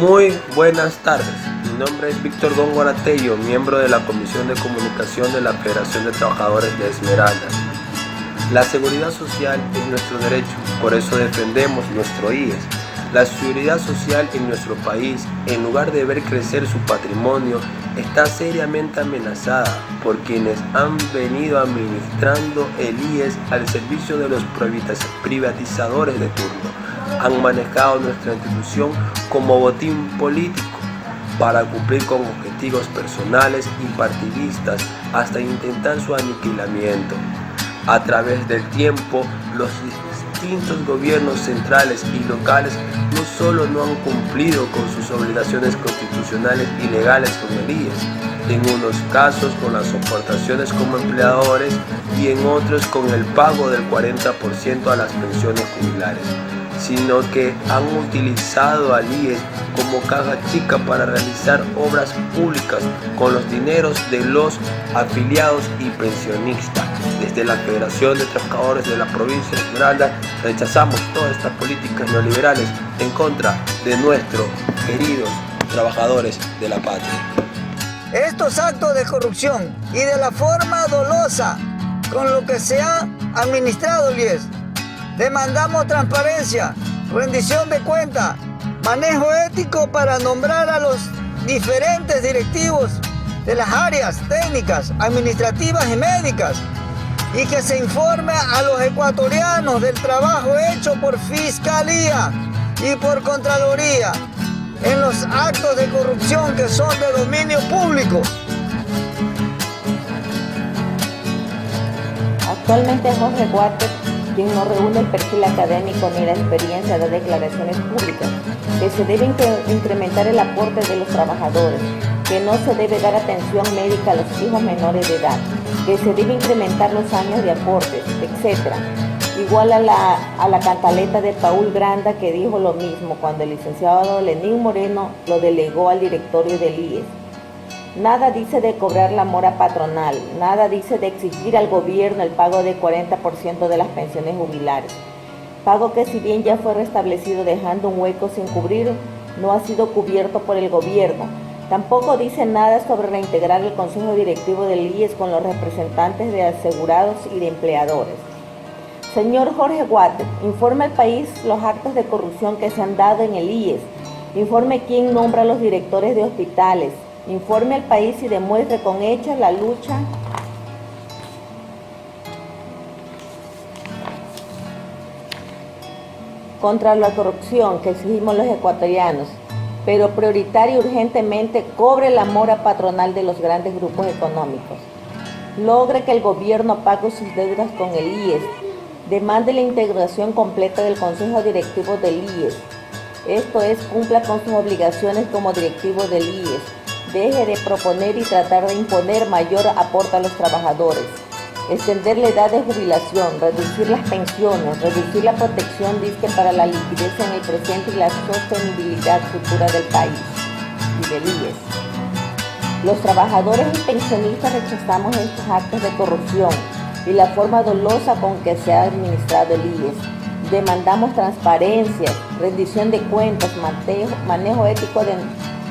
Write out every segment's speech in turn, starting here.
Muy buenas tardes, mi nombre es Víctor Góngora Tello, miembro de la Comisión de Comunicación de la Federación de Trabajadores de Esmeraldas. La seguridad social es nuestro derecho, por eso defendemos nuestro IES. La seguridad social en nuestro país, en lugar de ver crecer su patrimonio, está seriamente amenazada por quienes han venido administrando el IES al servicio de los privatizadores de turno. Han manejado nuestra institución como botín político para cumplir con objetivos personales y partidistas hasta intentar su aniquilamiento. A través del tiempo, los distintos gobiernos centrales y locales no solo no han cumplido con sus obligaciones constitucionales y legales con el IES, en unos casos con las aportaciones como empleadores y en otros con el pago del 40% a las pensiones jubilares, sino que han utilizado al IES como caja chica para realizar obras públicas con los dineros de los afiliados y pensionistas. Desde la Federación de Trabajadores de la provincia de Esmeraldas rechazamos todas estas políticas neoliberales en contra de nuestros queridos trabajadores de la patria. Estos actos de corrupción y de la forma dolosa con lo que se ha administrado el IES, demandamos transparencia, rendición de cuentas, manejo ético para nombrar a los diferentes directivos de las áreas técnicas, administrativas y médicas, y que se informe a los ecuatorianos del trabajo hecho por Fiscalía y por Contraloría en los actos de corrupción que son de dominio público. Actualmente Jorge Guate, quien no reúne el perfil académico ni la experiencia de declaraciones públicas, que se debe incrementar el aporte de los trabajadores, que no se debe dar atención médica a los hijos menores de edad, que se debe incrementar los años de aportes, etc. Igual a la cantaleta de Paul Granda, que dijo lo mismo cuando el licenciado Lenín Moreno lo delegó al directorio del IES. Nada dice de cobrar la mora patronal, nada dice de exigir al gobierno el pago del 40% de las pensiones jubilares. Pago que, si bien ya fue restablecido dejando un hueco sin cubrir, no ha sido cubierto por el gobierno. Tampoco dice nada sobre reintegrar el consejo directivo del IES con los representantes de asegurados y de empleadores. Señor Jorge Guate, informe al país los actos de corrupción que se han dado en el IES. Informe quién nombra a los directores de hospitales. Informe al país y demuestre con hechos la lucha contra la corrupción que exigimos los ecuatorianos, pero prioritario y urgentemente cobre la mora patronal de los grandes grupos económicos. Logre que el gobierno pague sus deudas con el IES. Demande la integración completa del consejo directivo del IES. Esto es, cumpla con sus obligaciones como directivo del IES. Deje de proponer y tratar de imponer mayor aporte a los trabajadores. Extender la edad de jubilación, reducir las pensiones, reducir la protección disque para la liquidez en el presente y la sostenibilidad futura del país y del IES. Los trabajadores y pensionistas rechazamos estos actos de corrupción y la forma dolosa con que se ha administrado el IES. Demandamos transparencia, rendición de cuentas, manejo ético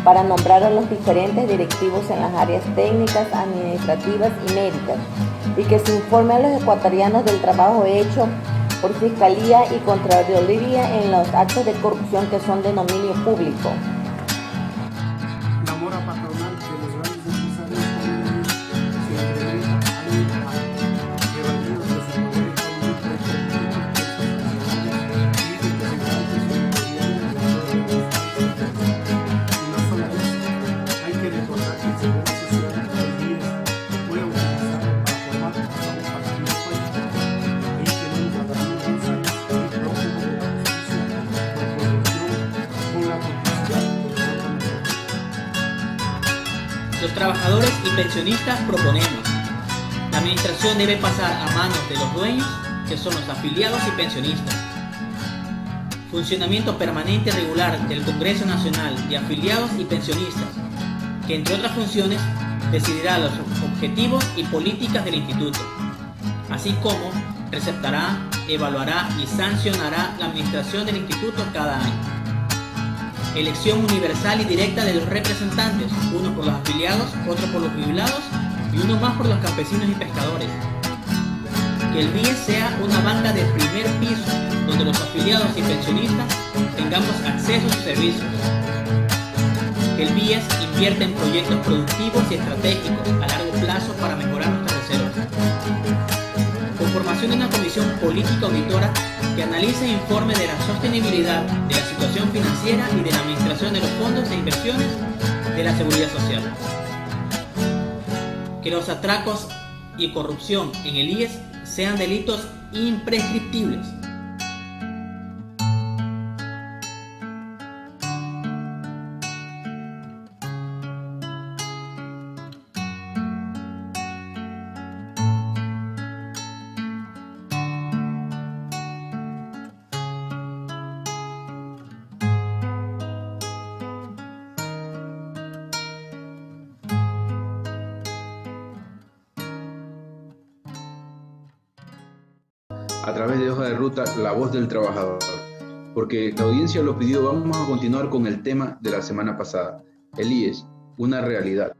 para nombrar a los diferentes directivos en las áreas técnicas, administrativas y médicas, y que se informe a los ecuatorianos del trabajo hecho por Fiscalía y Contraloría en los actos de corrupción que son de dominio público. La mora patronal de los grandes empresarios se incrementa año a año, evadidos de su poder económico y político y representantes del gobierno de y no solo eso, hay que recordar que el Seguro Social del IES fue utilizado para formar a un partido político. Ahí tenemos a Daniel González, el próximo de la justicia por corrupción con la complicidad del Banco Nacional. Los trabajadores y pensionistas proponemos: la administración debe pasar a manos de los dueños, que son los afiliados y pensionistas. Funcionamiento permanente y regular del Congreso Nacional de Afiliados y Pensionistas, que entre otras funciones decidirá los objetivos y políticas del instituto, así como receptará, evaluará y sancionará la administración del instituto cada año. elección universal y directa de los representantes, uno por los afiliados, otro por los jubilados y uno más por los campesinos y pescadores. Que el BIES sea una banca de primer piso, donde los afiliados y pensionistas tengamos acceso a sus servicios. Que el BIES invierta en proyectos productivos y estratégicos a largo plazo para mejorar nuestras reservas. Conformación de una comisión política auditora que analice e informe de la sostenibilidad de la situación financiera y de la administración de los fondos e inversiones de la seguridad social. Que los atracos y corrupción en el IES sean delitos imprescriptibles. A través de Hoja de Ruta, la voz del trabajador. Porque la audiencia lo pidió, vamos a continuar con el tema de la semana pasada, el IES, una realidad.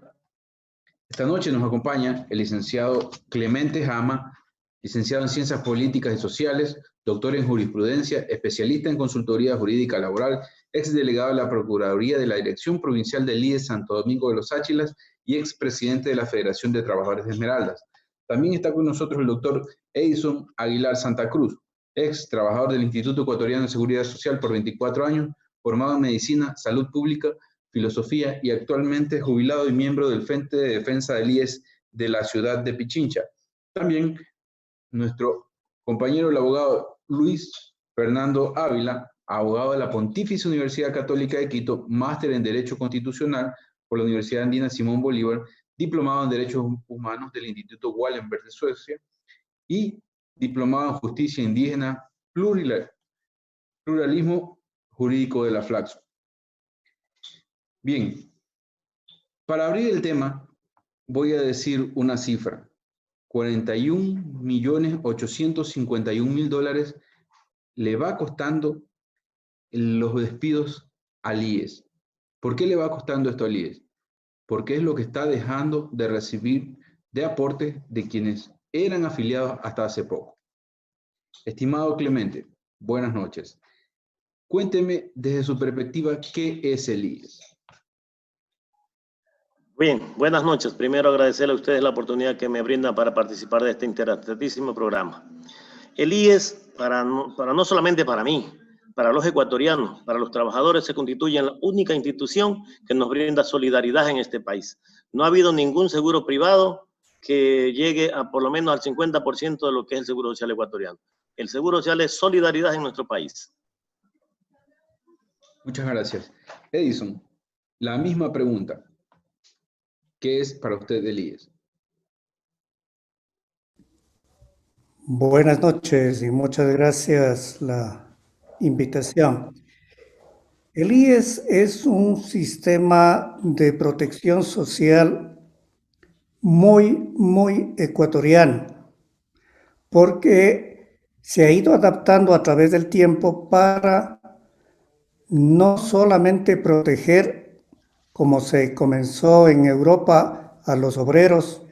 Esta noche nos acompaña el licenciado Clemente Jama, licenciado en Ciencias Políticas y Sociales, doctor en Jurisprudencia, especialista en Consultoría Jurídica Laboral, exdelegado de la Procuraduría de la Dirección Provincial del IES Santo Domingo de los Áchilas y expresidente de la Federación de Trabajadores de Esmeraldas. También está con nosotros el doctor Edison Aguilar Santa Cruz, ex trabajador del Instituto Ecuatoriano de Seguridad Social por 24 años, formado en Medicina, Salud Pública, Filosofía y actualmente jubilado y miembro del Frente de Defensa del IES de la ciudad de Pichincha. También nuestro compañero el abogado Luis Fernando Ávila, abogado de la Pontificia Universidad Católica de Quito, máster en Derecho Constitucional por la Universidad Andina Simón Bolívar, diplomado en Derechos Humanos del Instituto Wallenberg de Suecia y diplomado en Justicia Indígena, Pluralismo Jurídico de la Flaxo. Bien, para abrir el tema voy a decir una cifra. $41.851.000 le va costando los despidos al IES. ¿Por qué le va costando esto al IES? Porque es lo que está dejando de recibir de aportes de quienes eran afiliados hasta hace poco. Estimado Clemente, buenas noches. Cuénteme desde su perspectiva, ¿qué es el IES? Bien, buenas noches. Primero agradecerle a ustedes la oportunidad que me brindan para participar de este interesantísimo programa. El IES, no solamente para mí, para los ecuatorianos, para los trabajadores, se constituye en la única institución que nos brinda solidaridad en este país. No ha habido ningún seguro privado que llegue a por lo menos al 50% de lo que es el Seguro Social ecuatoriano. El Seguro Social es solidaridad en nuestro país. Muchas gracias. Edison, la misma pregunta. ¿Qué es para usted el IES? Buenas noches y muchas gracias la invitación. El IES es un sistema de protección social muy ecuatoriano, porque se ha ido adaptando a través del tiempo para no solamente proteger, como se comenzó en Europa, a los obreros,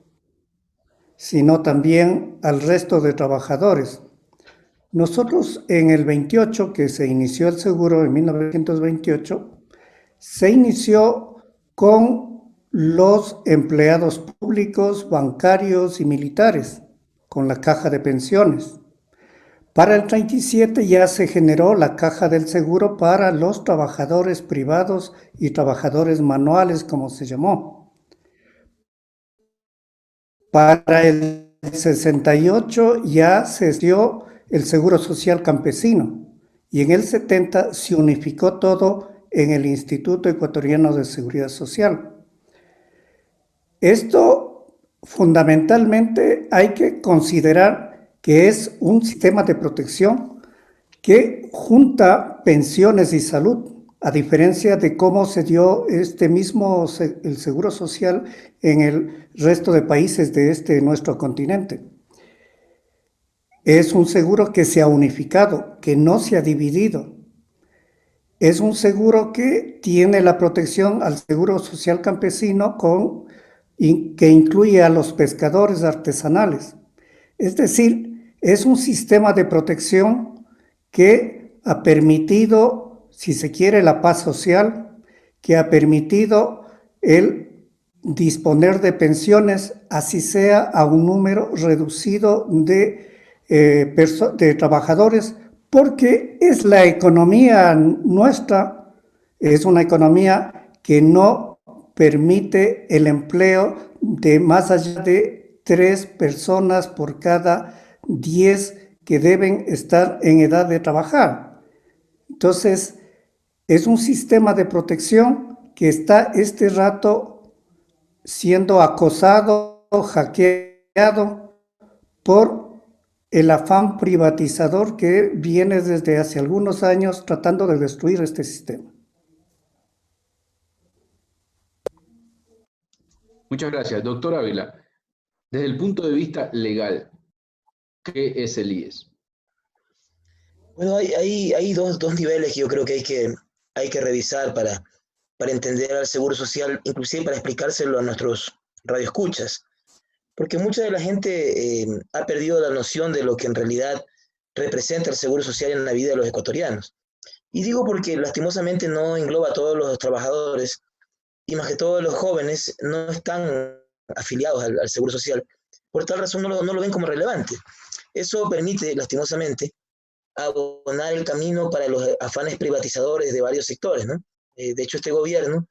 sino también al resto de trabajadores. Nosotros en el 28, que se inició el seguro en 1928, se inició con los empleados públicos, bancarios y militares, con la caja de pensiones. Para el 37 ya se generó la caja del seguro para los trabajadores privados y trabajadores manuales, como se llamó. Para el 68 ya se dio el Seguro Social Campesino y en el 70 se unificó todo en el Instituto Ecuatoriano de Seguridad Social. Esto fundamentalmente hay que considerar que es un sistema de protección que junta pensiones y salud, a diferencia de cómo se dio el Seguro Social en el resto de países de nuestro continente. Es un seguro que se ha unificado, que no se ha dividido. es un seguro que tiene la protección al Seguro Social Campesino que incluye a los pescadores artesanales. Es decir, es un sistema de protección que ha permitido, si se quiere, la paz social, que ha permitido el disponer de pensiones, así sea a un número reducido de trabajadores, porque es la economía nuestra, es una economía que no permite el empleo de más allá de 3 personas por cada 10 que deben estar en edad de trabajar. Entonces, es un sistema de protección que está este rato siendo acosado, hackeado por el afán privatizador que viene desde hace algunos años tratando de destruir este sistema. Muchas gracias. Doctor Ávila, desde el punto de vista legal, ¿qué es el IES? Bueno, hay dos niveles que yo creo que hay que revisar para entender al Seguro Social, inclusive para explicárselo a nuestros radioescuchas. Porque mucha de la gente ha perdido la noción de lo que en realidad representa el Seguro Social en la vida de los ecuatorianos. Y digo porque lastimosamente no engloba a todos los trabajadores y más que todos los jóvenes no están afiliados al Seguro Social. Por tal razón no lo ven como relevante. Eso permite lastimosamente abonar el camino para los afanes privatizadores de varios sectores, ¿no? De hecho, este gobierno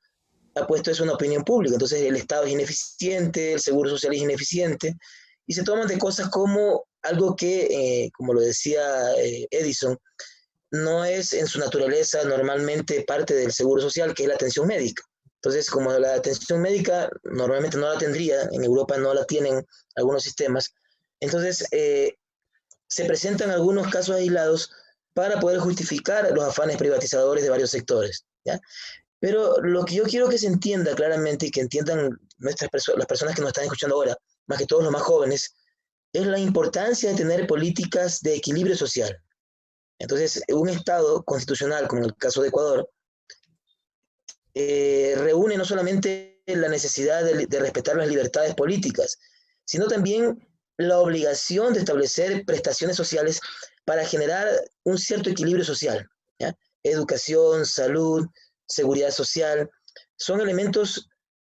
ha puesto eso en la opinión pública. Entonces, el Estado es ineficiente, el Seguro Social es ineficiente, y se toman de cosas como algo que, como lo decía Edison, no es en su naturaleza normalmente parte del Seguro Social, que es la atención médica. Entonces, como la atención médica normalmente no la tendría, en Europa no la tienen algunos sistemas, entonces se presentan algunos casos aislados para poder justificar los afanes privatizadores de varios sectores, ¿ya? Pero lo que yo quiero que se entienda claramente y que entiendan las personas que nos están escuchando ahora, más que todos los más jóvenes, es la importancia de tener políticas de equilibrio social. Entonces, un Estado constitucional, como en el caso de Ecuador, reúne no solamente la necesidad de respetar las libertades políticas, sino también la obligación de establecer prestaciones sociales para generar un cierto equilibrio social, ¿ya? Educación, salud, seguridad social, son elementos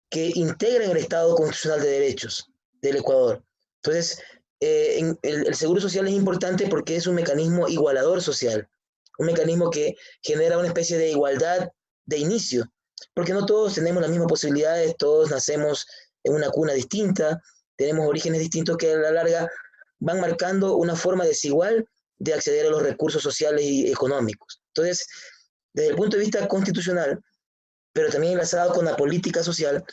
que integran el Estado constitucional de derechos del Ecuador. Entonces, el Seguro Social es importante porque es un mecanismo igualador social, un mecanismo que genera una especie de igualdad de inicio, porque no todos tenemos las mismas posibilidades, todos nacemos en una cuna distinta, tenemos orígenes distintos que a la larga van marcando una forma desigual de acceder a los recursos sociales y económicos. Entonces, desde el punto de vista constitucional, pero también enlazado con la política social,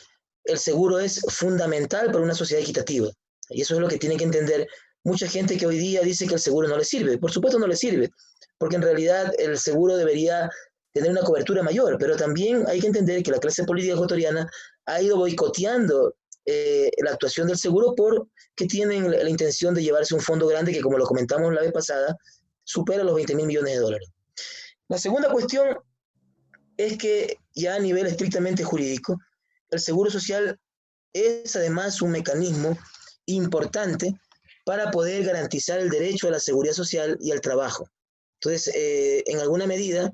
el seguro es fundamental para una sociedad equitativa. Y eso es lo que tiene que entender mucha gente que hoy día dice que el seguro no le sirve. Por supuesto no le sirve, porque en realidad el seguro debería tener una cobertura mayor, pero también hay que entender que la clase política ecuatoriana ha ido boicoteando la actuación del seguro porque tienen la intención de llevarse un fondo grande que, como lo comentamos la vez pasada, supera los 20.000 millones de dólares. La segunda cuestión es que ya a nivel estrictamente jurídico, el Seguro Social es además un mecanismo importante para poder garantizar el derecho a la seguridad social y al trabajo. Entonces, en alguna medida,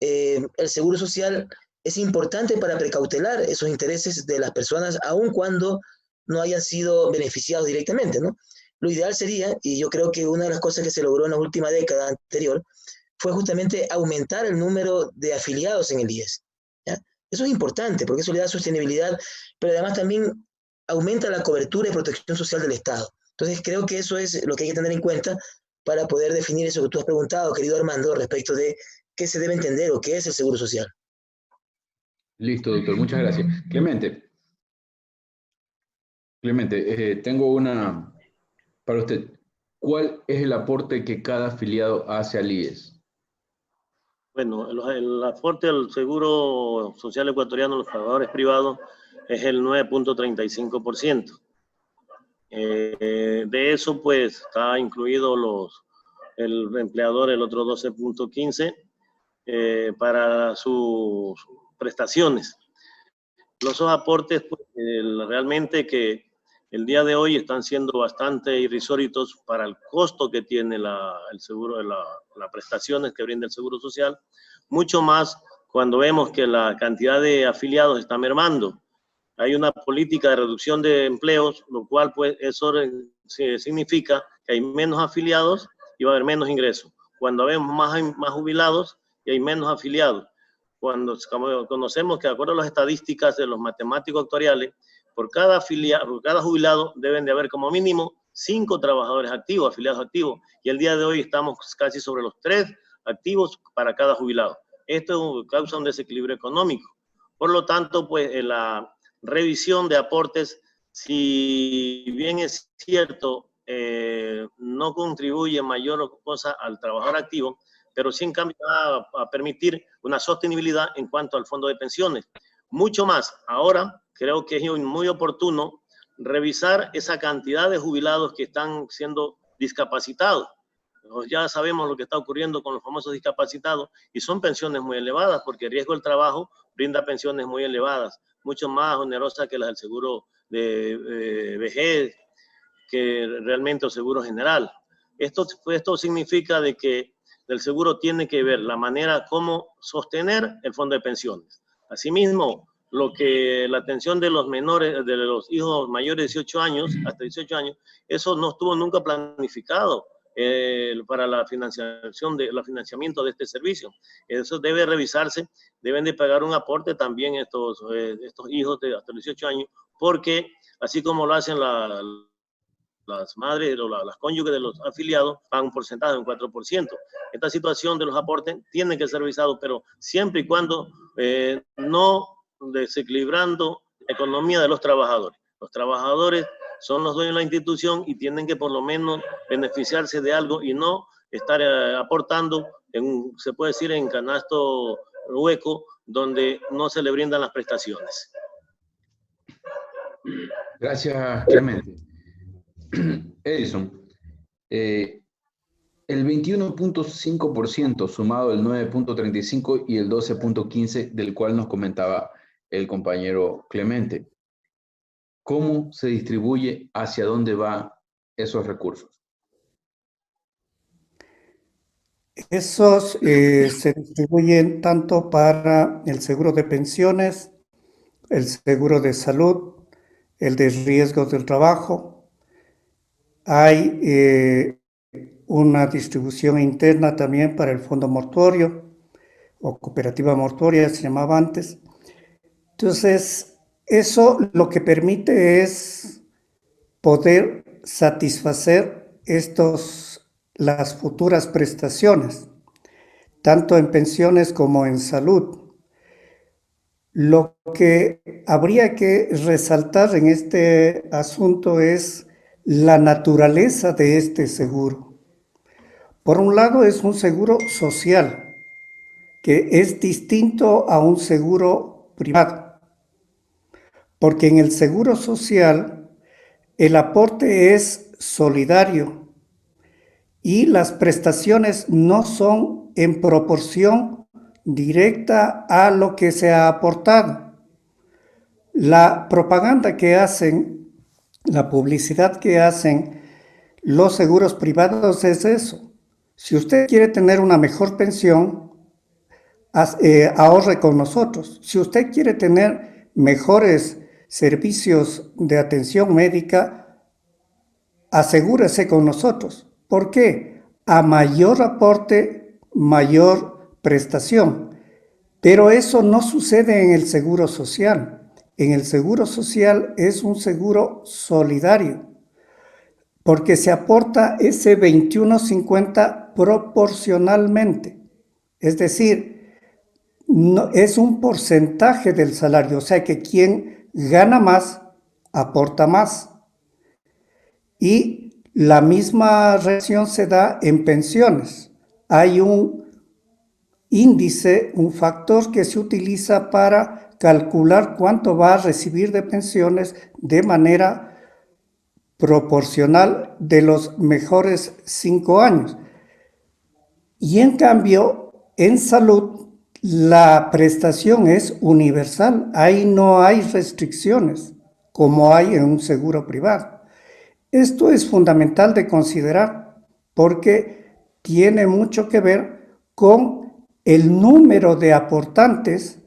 el Seguro Social es importante para precautelar esos intereses de las personas, aun cuando no hayan sido beneficiados directamente, ¿no? Lo ideal sería, y yo creo que una de las cosas que se logró en la última década anterior, fue justamente aumentar el número de afiliados en el IES, ¿ya? Eso es importante porque eso le da sostenibilidad, pero además también aumenta la cobertura y protección social del Estado. Entonces creo que eso es lo que hay que tener en cuenta para poder definir eso que tú has preguntado, querido Armando, respecto de qué se debe entender o qué es el Seguro Social. Listo, doctor, muchas gracias. Clemente, tengo una para usted. ¿Cuál es el aporte que cada afiliado hace al IES? Bueno, el aporte al Seguro Social Ecuatoriano de los trabajadores privados es el 9.35%. De eso, pues, está incluido el empleador, el otro 12.15%, para sus prestaciones. Los aportes pues, realmente que el día de hoy están siendo bastante irrisorios para el costo que tiene el seguro, las prestaciones que brinda el Seguro Social, mucho más cuando vemos que la cantidad de afiliados está mermando. Hay una política de reducción de empleos, lo cual pues eso significa que hay menos afiliados y va a haber menos ingresos. Cuando vemos más jubilados y hay menos afiliados. Cuando conocemos que de acuerdo a las estadísticas de los matemáticos actuariales, por cada jubilado deben de haber como mínimo 5 trabajadores activos, afiliados activos, y el día de hoy estamos casi sobre los 3 activos para cada jubilado. Esto causa un desequilibrio económico. Por lo tanto, pues la revisión de aportes, si bien es cierto, no contribuye mayor cosa al trabajador activo, pero sí en cambio va a permitir una sostenibilidad en cuanto al fondo de pensiones. Mucho más, ahora creo que es muy oportuno revisar esa cantidad de jubilados que están siendo discapacitados. Ya sabemos lo que está ocurriendo con los famosos discapacitados y son pensiones muy elevadas porque el riesgo del trabajo brinda pensiones muy elevadas, mucho más onerosas que las del seguro de vejez, que realmente el seguro general. Esto significa de que el seguro tiene que ver la manera como sostener el fondo de pensiones. Asimismo, la atención de los menores, de los hijos mayores de 18 años, hasta 18 años, eso no estuvo nunca planificado para el financiamiento de este servicio. Eso debe revisarse, deben de pagar un aporte también estos hijos de hasta 18 años, porque así como lo hacen las madres o las cónyuges de los afiliados, pagan un porcentaje de un 4%. Esta situación de los aportes tiene que ser revisado, pero siempre y cuando no desequilibrando la economía de los trabajadores. Los trabajadores son los dueños de la institución y tienen que por lo menos beneficiarse de algo y no estar aportando, se puede decir, en canasto hueco, donde no se le brindan las prestaciones. Gracias, Clemente. Edison, el 21.5% sumado el 9.35% y el 12.15% del cual nos comentaba el compañero Clemente. ¿Cómo se distribuye, hacia dónde van esos recursos? Esos se distribuyen tanto para el seguro de pensiones, el seguro de salud, el de riesgos del trabajo. Hay una distribución interna también para el fondo mortuorio o cooperativa mortuoria se llamaba antes. Entonces, eso lo que permite es poder satisfacer las futuras prestaciones, tanto en pensiones como en salud. Lo que habría que resaltar en este asunto es la naturaleza de este seguro. Por un lado, es un seguro social, que es distinto a un seguro privado, porque en el seguro social el aporte es solidario y las prestaciones no son en proporción directa a lo que se ha aportado. La propaganda que hacen, la publicidad que hacen los seguros privados es eso. Si usted quiere tener una mejor pensión, ahorre con nosotros. Si usted quiere tener mejores servicios de atención médica, asegúrese con nosotros. ¿Por qué? A mayor aporte, mayor prestación. Pero eso no sucede en el seguro social. En el seguro social es un seguro solidario, porque se aporta ese 21.50 proporcionalmente. Es decir, no, es un porcentaje del salario, o sea que quien gana más, aporta más. Y la misma relación se da en pensiones. Hay un índice, un factor que se utiliza para calcular cuánto va a recibir de pensiones de manera proporcional de los mejores 5 años. Y en cambio, En salud, la prestación es universal, ahí no hay restricciones, como hay en un seguro privado. Esto es fundamental de considerar porque tiene mucho que ver con el número de aportantes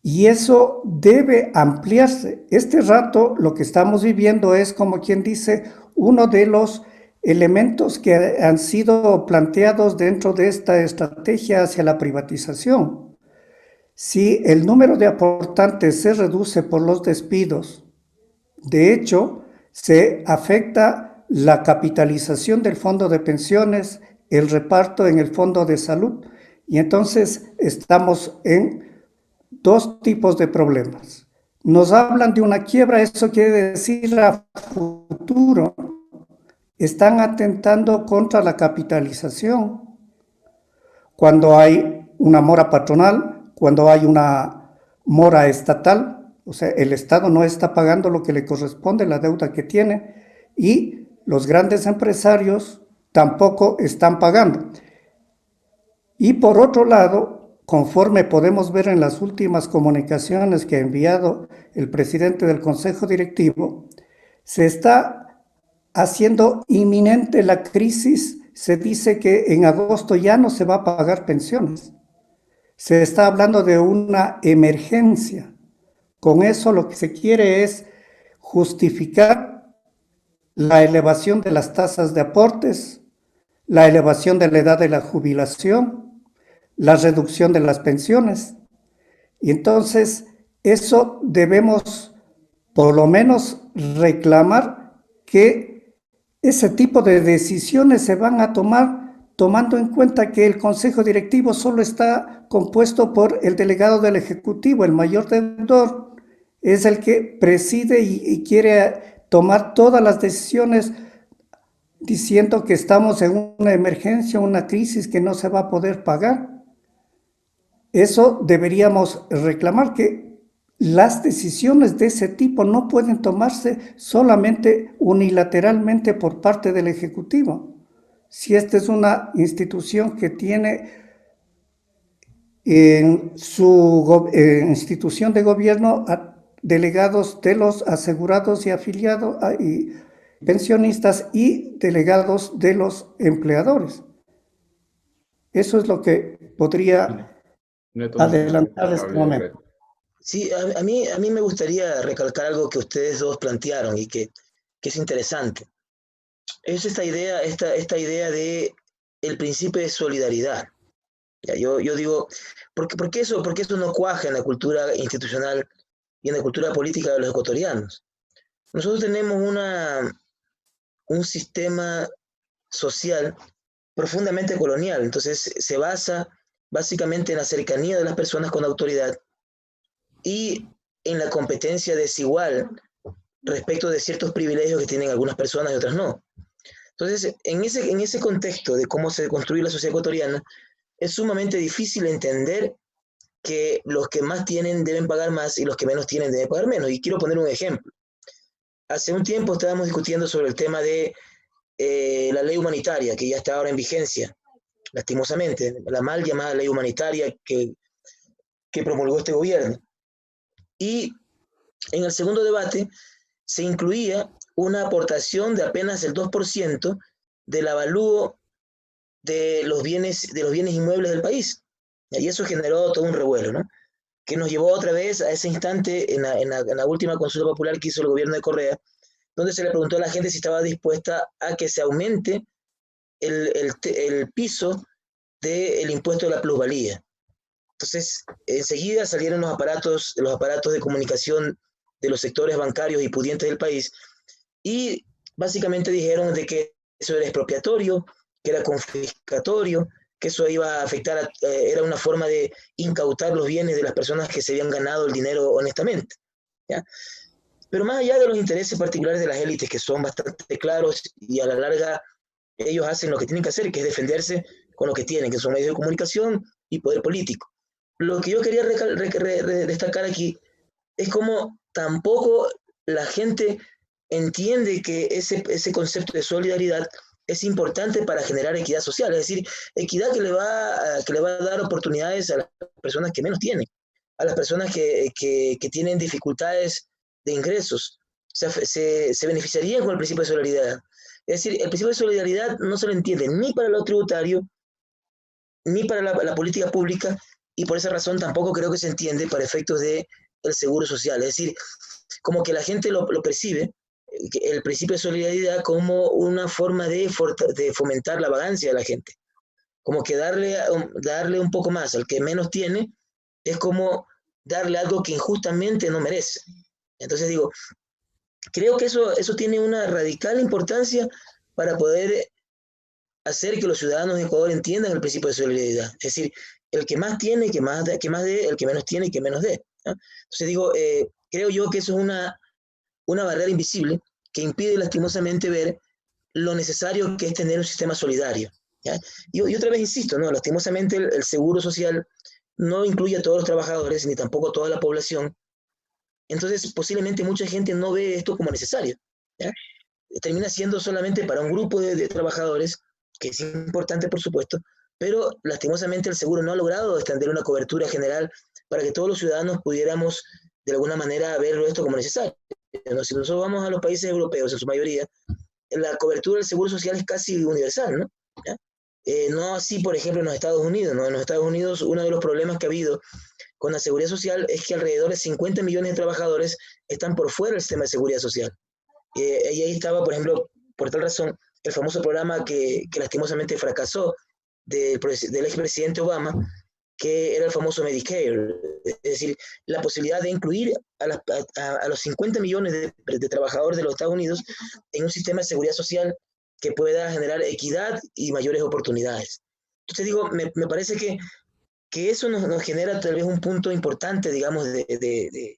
y eso debe ampliarse. Este rato lo que estamos viviendo es, como quien dice, uno de los elementos que han sido planteados dentro de esta estrategia hacia la privatización. Si el número de aportantes se reduce por los despidos, de hecho, se afecta la capitalización del fondo de pensiones, el reparto en el fondo de salud, y entonces estamos en dos tipos de problemas. Nos hablan de una quiebra, eso quiere decir a futuro. Están atentando contra la capitalización. Cuando hay una mora patronal, cuando hay una mora estatal, o sea, el Estado no está pagando lo que le corresponde, la deuda que tiene, y los grandes empresarios tampoco están pagando. Y por otro lado, conforme podemos ver en las últimas comunicaciones que ha enviado el presidente del Consejo Directivo, se está haciendo inminente la crisis. Se dice que en agosto ya no se va a pagar pensiones. Se está hablando de una emergencia. Con eso lo que se quiere es justificar la elevación de las tasas de aportes, la elevación de la edad de la jubilación, la reducción de las pensiones. Y entonces eso debemos por lo menos reclamar que ese tipo de decisiones se van a tomar tomando en cuenta que el Consejo Directivo solo está compuesto por el delegado del Ejecutivo, el mayor deudor, es el que preside y quiere tomar todas las decisiones diciendo que estamos en una emergencia, una crisis que no se va a poder pagar. Eso deberíamos reclamar, que las decisiones de ese tipo no pueden tomarse solamente unilateralmente por parte del Ejecutivo. Si esta es una institución que tiene en su institución de gobierno delegados de los asegurados y afiliados y pensionistas y delegados de los empleadores. Eso es lo que podría adelantar este momento. Sí, a mí me gustaría recalcar algo que ustedes dos plantearon y que es interesante. Es esta idea de el principio de solidaridad. Ya, yo digo, ¿por qué eso no cuaja en la cultura institucional y en la cultura política de los ecuatorianos? Nosotros tenemos un sistema social profundamente colonial, entonces se basa básicamente en la cercanía de las personas con autoridad y en la competencia desigual respecto de ciertos privilegios que tienen algunas personas y otras no. Entonces, en ese contexto de cómo se construye la sociedad ecuatoriana, es sumamente difícil entender que los que más tienen deben pagar más y los que menos tienen deben pagar menos. Y quiero poner un ejemplo. Hace un tiempo estábamos discutiendo sobre el tema de la ley humanitaria, que ya está ahora en vigencia, lastimosamente, la mal llamada ley humanitaria que promulgó este gobierno. Y en el segundo debate se incluía una aportación de apenas el 2% del avalúo de los bienes inmuebles del país. Y eso generó todo un revuelo, ¿no? Que nos llevó otra vez a ese instante en la última consulta popular que hizo el gobierno de Correa, donde se le preguntó a la gente si estaba dispuesta a que se aumente el piso del impuesto de la plusvalía. Entonces, enseguida salieron los aparatos de comunicación de los sectores bancarios y pudientes del país y básicamente dijeron de que eso era expropiatorio, que era confiscatorio, que eso iba a afectar, era una forma de incautar los bienes de las personas que se habían ganado el dinero honestamente, ¿ya? Pero más allá de los intereses particulares de las élites, que son bastante claros y a la larga ellos hacen lo que tienen que hacer, que es defenderse con lo que tienen, que son medios de comunicación y poder político. Lo que yo quería destacar aquí es cómo tampoco la gente entiende que ese concepto de solidaridad es importante para generar equidad social, es decir, equidad que le va a dar oportunidades a las personas que menos tienen, a las personas que tienen dificultades de ingresos. O sea, se beneficiarían con el principio de solidaridad. Es decir, el principio de solidaridad no se lo entiende ni para lo tributario, ni para la política pública, y por esa razón tampoco creo que se entiende para efectos del seguro social. Es decir, como que la gente lo percibe, el principio de solidaridad, como una forma de fomentar la vagancia de la gente. Como que darle un poco más al que menos tiene es como darle algo que injustamente no merece. Entonces digo, creo que eso tiene una radical importancia para poder hacer que los ciudadanos de Ecuador entiendan el principio de solidaridad. Es decir, el que más tiene, que más dé, el que menos tiene, que menos dé, ¿no? Entonces digo, creo yo que eso es una barrera invisible que impide lastimosamente ver lo necesario que es tener un sistema solidario, ¿ya? Y otra vez insisto, ¿no? Lastimosamente el seguro social no incluye a todos los trabajadores, ni tampoco a toda la población. Entonces, posiblemente mucha gente no ve esto como necesario, ¿ya? Termina siendo solamente para un grupo de trabajadores, que es importante, por supuesto, pero lastimosamente el seguro no ha logrado extender una cobertura general para que todos los ciudadanos pudiéramos, de alguna manera, verlo esto como necesario. Si nosotros vamos a los países europeos, en su mayoría, la cobertura del seguro social es casi universal, ¿no? ¿Ya? No así, por ejemplo, en los Estados Unidos, ¿no? En los Estados Unidos, uno de los problemas que ha habido con la seguridad social es que alrededor de 50 millones de trabajadores están por fuera del sistema de seguridad social. Y ahí estaba, por ejemplo, por tal razón, el famoso programa que lastimosamente fracasó del expresidente Obama, que era el famoso Medicare. Es decir, la posibilidad de incluir a los 50 millones de trabajadores de los Estados Unidos en un sistema de seguridad social que pueda generar equidad y mayores oportunidades. Entonces digo, me parece que eso nos genera tal vez un punto importante, digamos, de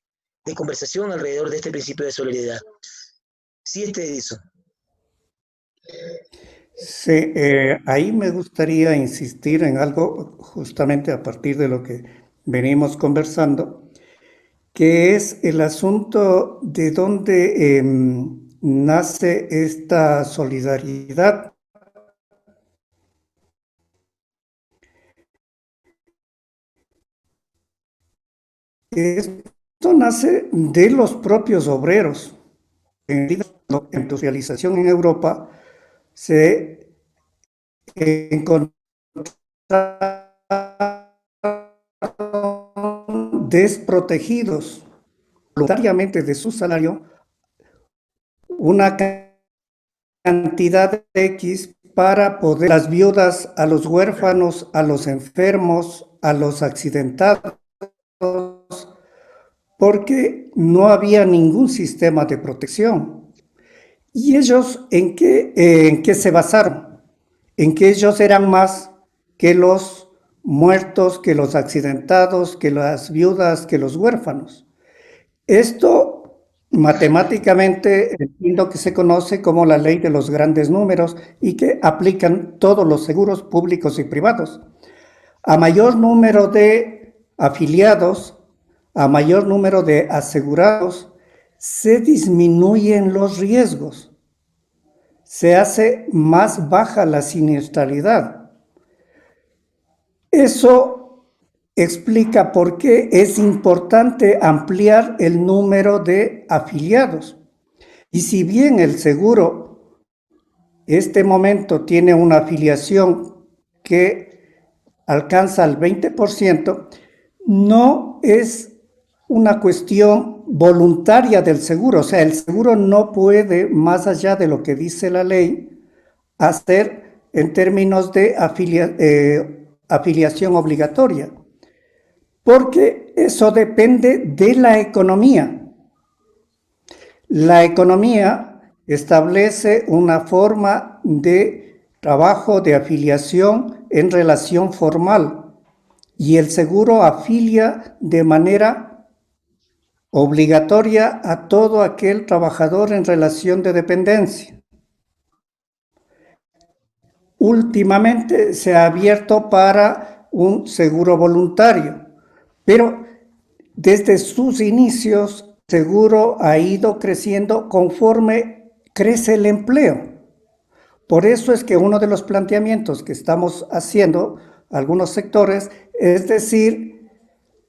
conversación alrededor de este principio de solidaridad. Sí, Edison. Sí, ahí me gustaría insistir en algo justamente a partir de lo que venimos conversando, que es el asunto de dónde nace esta solidaridad. Esto nace de los propios obreros. En la industrialización en Europa se encontraron desprotegidos voluntariamente de su salario una cantidad X para poder las viudas, a los huérfanos, a los enfermos, a los accidentados, porque no había ningún sistema de protección. ¿Y ellos en qué se basaron? En que ellos eran más que los muertos, que los accidentados, que las viudas, que los huérfanos. Esto matemáticamente entiendo que se conoce como la ley de los grandes números y que aplican todos los seguros públicos y privados. A mayor número de afiliados, a mayor número de asegurados, se disminuyen los riesgos, se hace más baja la siniestralidad. Eso explica por qué es importante ampliar el número de afiliados. Y si bien el seguro, este momento, tiene una afiliación que alcanza el 20%, no es una cuestión voluntaria del seguro. O sea, el seguro no puede, más allá de lo que dice la ley, hacer en términos de afiliación obligatoria, porque eso depende de la economía. La economía establece una forma de trabajo de afiliación en relación formal y el seguro afilia de manera obligatoria a todo aquel trabajador en relación de dependencia. Últimamente se ha abierto para un seguro voluntario, pero desde sus inicios el seguro ha ido creciendo conforme crece el empleo. Por eso es que uno de los planteamientos que estamos haciendo, algunos sectores, es decir,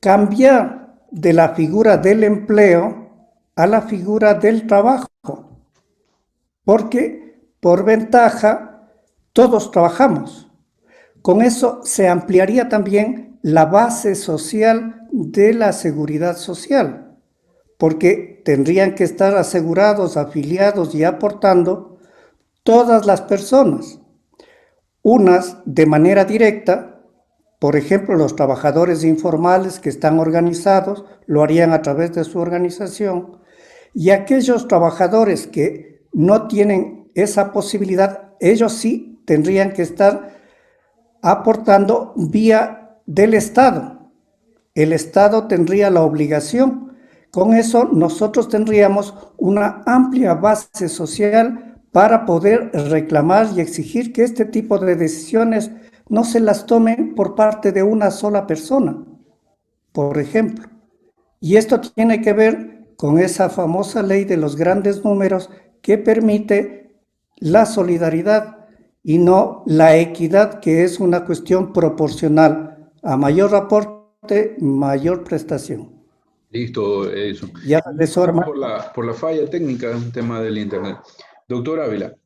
cambiar de la figura del empleo a la figura del trabajo, porque por ventaja todos trabajamos. Con eso se ampliaría también la base social de la seguridad social, porque tendrían que estar asegurados, afiliados y aportando todas las personas, unas de manera directa, por ejemplo, los trabajadores informales que están organizados lo harían a través de su organización, y aquellos trabajadores que no tienen esa posibilidad, ellos sí tendrían que estar aportando vía del Estado. El Estado tendría la obligación. Con eso nosotros tendríamos una amplia base social para poder reclamar y exigir que este tipo de decisiones no se las tomen por parte de una sola persona, por ejemplo. Y esto tiene que ver con esa famosa ley de los grandes números que permite la solidaridad y no la equidad, que es una cuestión proporcional. A mayor aporte, mayor prestación. Listo, Edison. Ya por la falla técnica, un tema del Internet. Doctor Ávila,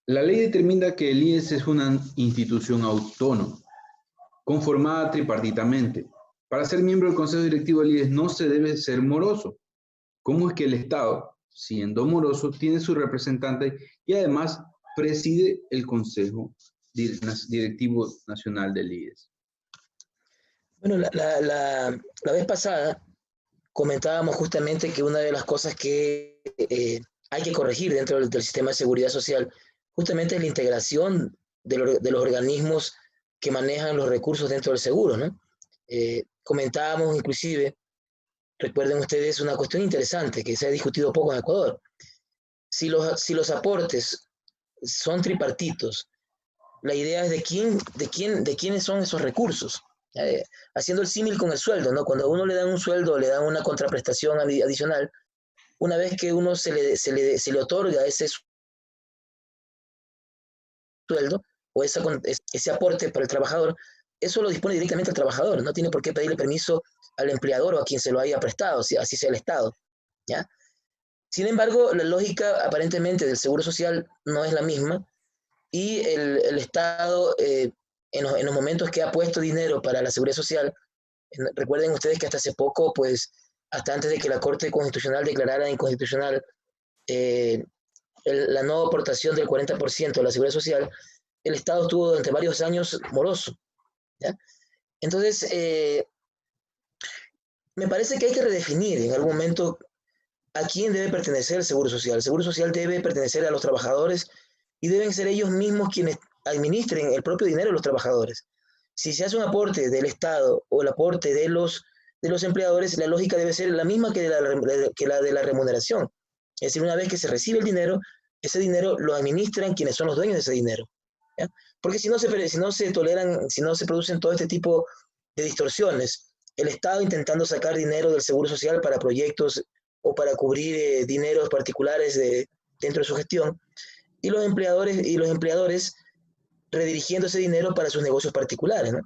la ley determina que el IES es una institución autónoma, conformada tripartitamente. Para ser miembro del Consejo Directivo del IES no se debe ser moroso. ¿Cómo es que el Estado, siendo moroso, tiene su representante y además preside el Consejo Directivo Nacional del IES? Bueno, la vez pasada comentábamos justamente que una de las cosas que hay que corregir dentro del sistema de seguridad social justamente es la integración de los organismos que manejan los recursos dentro del seguro, ¿no? Comentábamos inclusive, recuerden ustedes, una cuestión interesante que se ha discutido poco en Ecuador. Si los aportes son tripartitos, la idea es de quiénes son esos recursos. Haciendo el símil con el sueldo, ¿no? Cuando a uno le dan un sueldo, le dan una contraprestación adicional, una vez que uno se le otorga ese sueldo o ese aporte para el trabajador, eso lo dispone directamente al trabajador, no tiene por qué pedirle permiso al empleador o a quien se lo haya prestado, si así sea el Estado, ¿ya? Sin embargo, la lógica aparentemente del Seguro Social no es la misma y el Estado, en los momentos que ha puesto dinero para la Seguridad Social, recuerden ustedes que hasta hace poco, pues hasta antes de que la Corte Constitucional declarara inconstitucional la no aportación del 40% de la Seguridad Social, el Estado estuvo durante varios años moroso, ¿ya? Entonces, me parece que hay que redefinir en algún momento a quién debe pertenecer el Seguro Social. El Seguro Social debe pertenecer a los trabajadores y deben ser ellos mismos quienes administren el propio dinero de los trabajadores. Si se hace un aporte del Estado o el aporte de los empleadores, la lógica debe ser la misma que la de la remuneración. Es decir, una vez que se recibe el dinero, ese dinero lo administran quienes son los dueños de ese dinero, ¿ya? Porque si no se producen todo este tipo de distorsiones, el Estado intentando sacar dinero del Seguro Social para proyectos o para cubrir dineros particulares dentro de su gestión, y los empleadores redirigiendo ese dinero para sus negocios particulares, ¿no?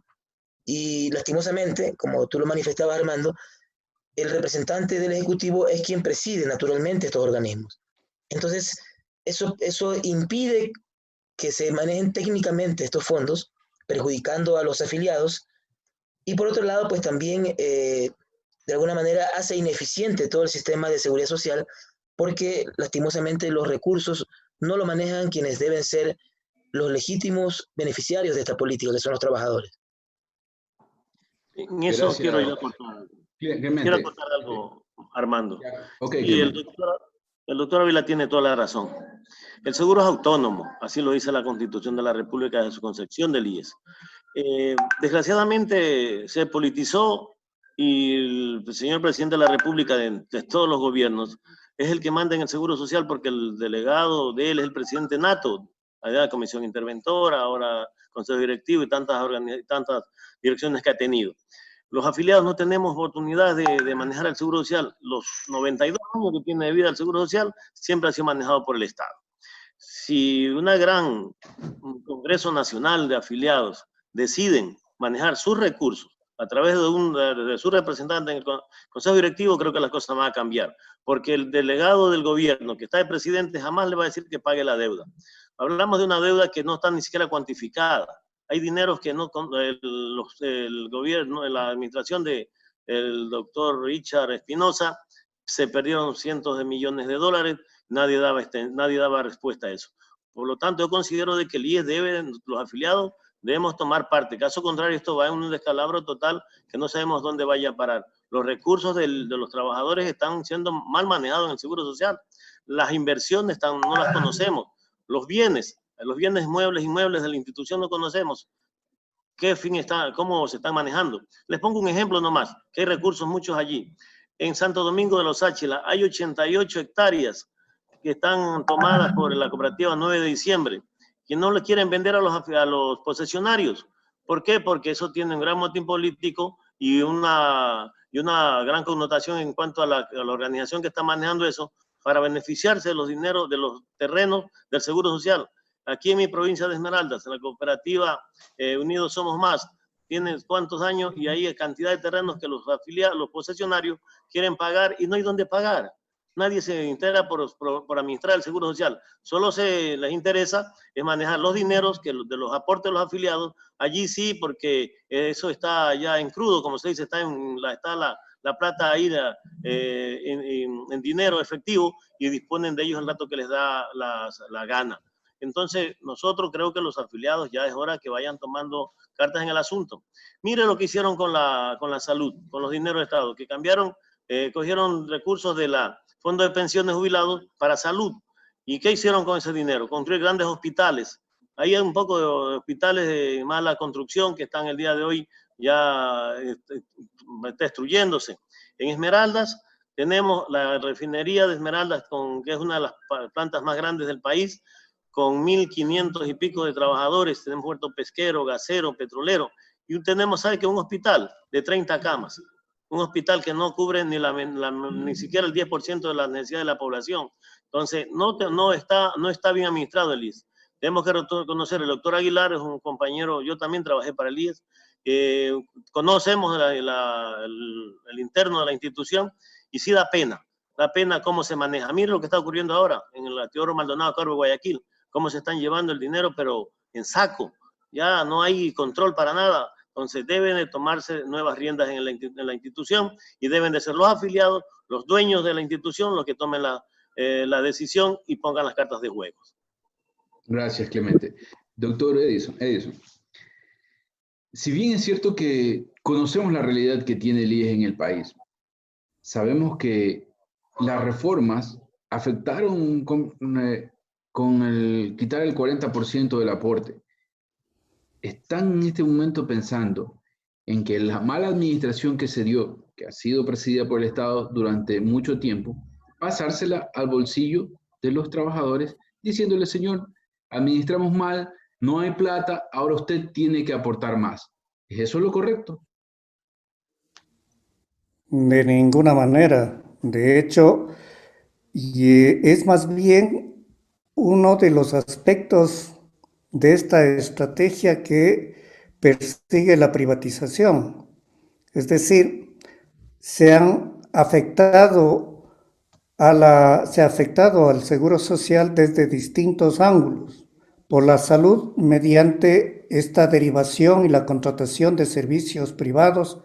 Y lastimosamente, como tú lo manifestabas, Armando, el representante del Ejecutivo es quien preside naturalmente estos organismos. Entonces, eso impide que se manejen técnicamente estos fondos, perjudicando a los afiliados, y por otro lado, pues también de alguna manera hace ineficiente todo el sistema de seguridad social, porque lastimosamente los recursos no lo manejan quienes deben ser los legítimos beneficiarios de esta política, que son los trabajadores. En eso Gracias. quiero yo aportar. Quiero aportar algo, Armando. Okay, y el doctor Ávila tiene toda la razón. El seguro es autónomo, así lo dice la Constitución de la República desde su concepción del IES. Desgraciadamente se politizó y el señor presidente de la República, de todos los gobiernos, es el que manda en el Seguro Social porque el delegado de él es el presidente nato, la Comisión Interventora, ahora Consejo Directivo y tantas direcciones que ha tenido. Los afiliados no tenemos oportunidad de manejar el Seguro Social. Los 92 años que tiene de vida el Seguro Social siempre ha sido manejado por el Estado. Si un Congreso Nacional de Afiliados deciden manejar sus recursos a través de su representante en el Consejo Directivo, creo que las cosas van a cambiar, porque el delegado del gobierno que está de presidente jamás le va a decir que pague la deuda. Hablamos de una deuda que no está ni siquiera cuantificada. Hay dineros que no, el gobierno, la administración del doctor Richard Espinosa, se perdieron cientos de millones de dólares, nadie daba respuesta a eso. Por lo tanto, yo considero de que el IES los afiliados debemos tomar parte. Caso contrario, esto va en un descalabro total que no sabemos dónde vaya a parar. Los recursos de los trabajadores están siendo mal manejados en el Seguro Social. Las inversiones no las conocemos. Los bienes muebles, inmuebles de la institución no conocemos. ¿Cómo se están manejando? Les pongo un ejemplo nomás, que hay recursos muchos allí. En Santo Domingo de los Áchila hay 88 hectáreas que están tomadas por la cooperativa 9 de diciembre, que no le quieren vender a los posesionarios. ¿Por qué? Porque eso tiene un gran motín político y una gran connotación en cuanto a la organización que está manejando eso para beneficiarse de los dineros, de los terrenos del Seguro Social. Aquí en mi provincia de Esmeraldas, en la cooperativa Unidos Somos Más, tiene cuántos años y hay cantidad de terrenos que los posesionarios quieren pagar y no hay dónde pagar. Nadie se entera por administrar el Seguro Social. Solo les interesa es manejar los dineros de los aportes de los afiliados. Allí sí, porque eso está ya en crudo, como se dice, está la plata ahí en dinero efectivo y disponen de ellos el rato que les da la gana. Entonces, nosotros creo que los afiliados ya es hora que vayan tomando cartas en el asunto. Mire lo que hicieron con la salud, con los dineros de Estado, que cogieron recursos de la Fondo de Pensiones Jubilados para salud. ¿Y qué hicieron con ese dinero? Construir grandes hospitales. Ahí hay un poco de hospitales de mala construcción que están el día de hoy ya destruyéndose. En Esmeraldas tenemos la refinería de Esmeraldas, que es una de las plantas más grandes del país, con 1.500 y pico de trabajadores. Tenemos puerto pesquero, gasero, petrolero. Y tenemos, ¿sabe qué? Un hospital de 30 camas. Un hospital que no cubre ni siquiera el 10% de las necesidades de la población. Entonces, no está bien administrado el IES. Tenemos que reconocer, el doctor Aguilar es un compañero, yo también trabajé para el IES, conocemos el interno de la institución y sí da pena cómo se maneja. Mire lo que está ocurriendo ahora en el Teodoro Maldonado, Carbo, Guayaquil, cómo se están llevando el dinero, pero en saco. Ya no hay control para nada. Entonces deben de tomarse nuevas riendas en la institución y deben de ser los afiliados, los dueños de la institución, los que tomen la decisión y pongan las cartas de juego. Gracias, Clemente. Doctor Edison, si bien es cierto que conocemos la realidad que tiene el IES en el país, sabemos que las reformas afectaron con el quitar el 40% del aporte. Están en este momento pensando en que la mala administración que se dio, que ha sido presidida por el Estado durante mucho tiempo, pasársela al bolsillo de los trabajadores, diciéndole, señor, administramos mal, no hay plata, ahora usted tiene que aportar más. ¿Es eso lo correcto? De ninguna manera. De hecho, es más bien uno de los aspectos de esta estrategia que persigue la privatización. Es decir, se ha afectado al Seguro Social desde distintos ángulos. Por la salud, mediante esta derivación y la contratación de servicios privados,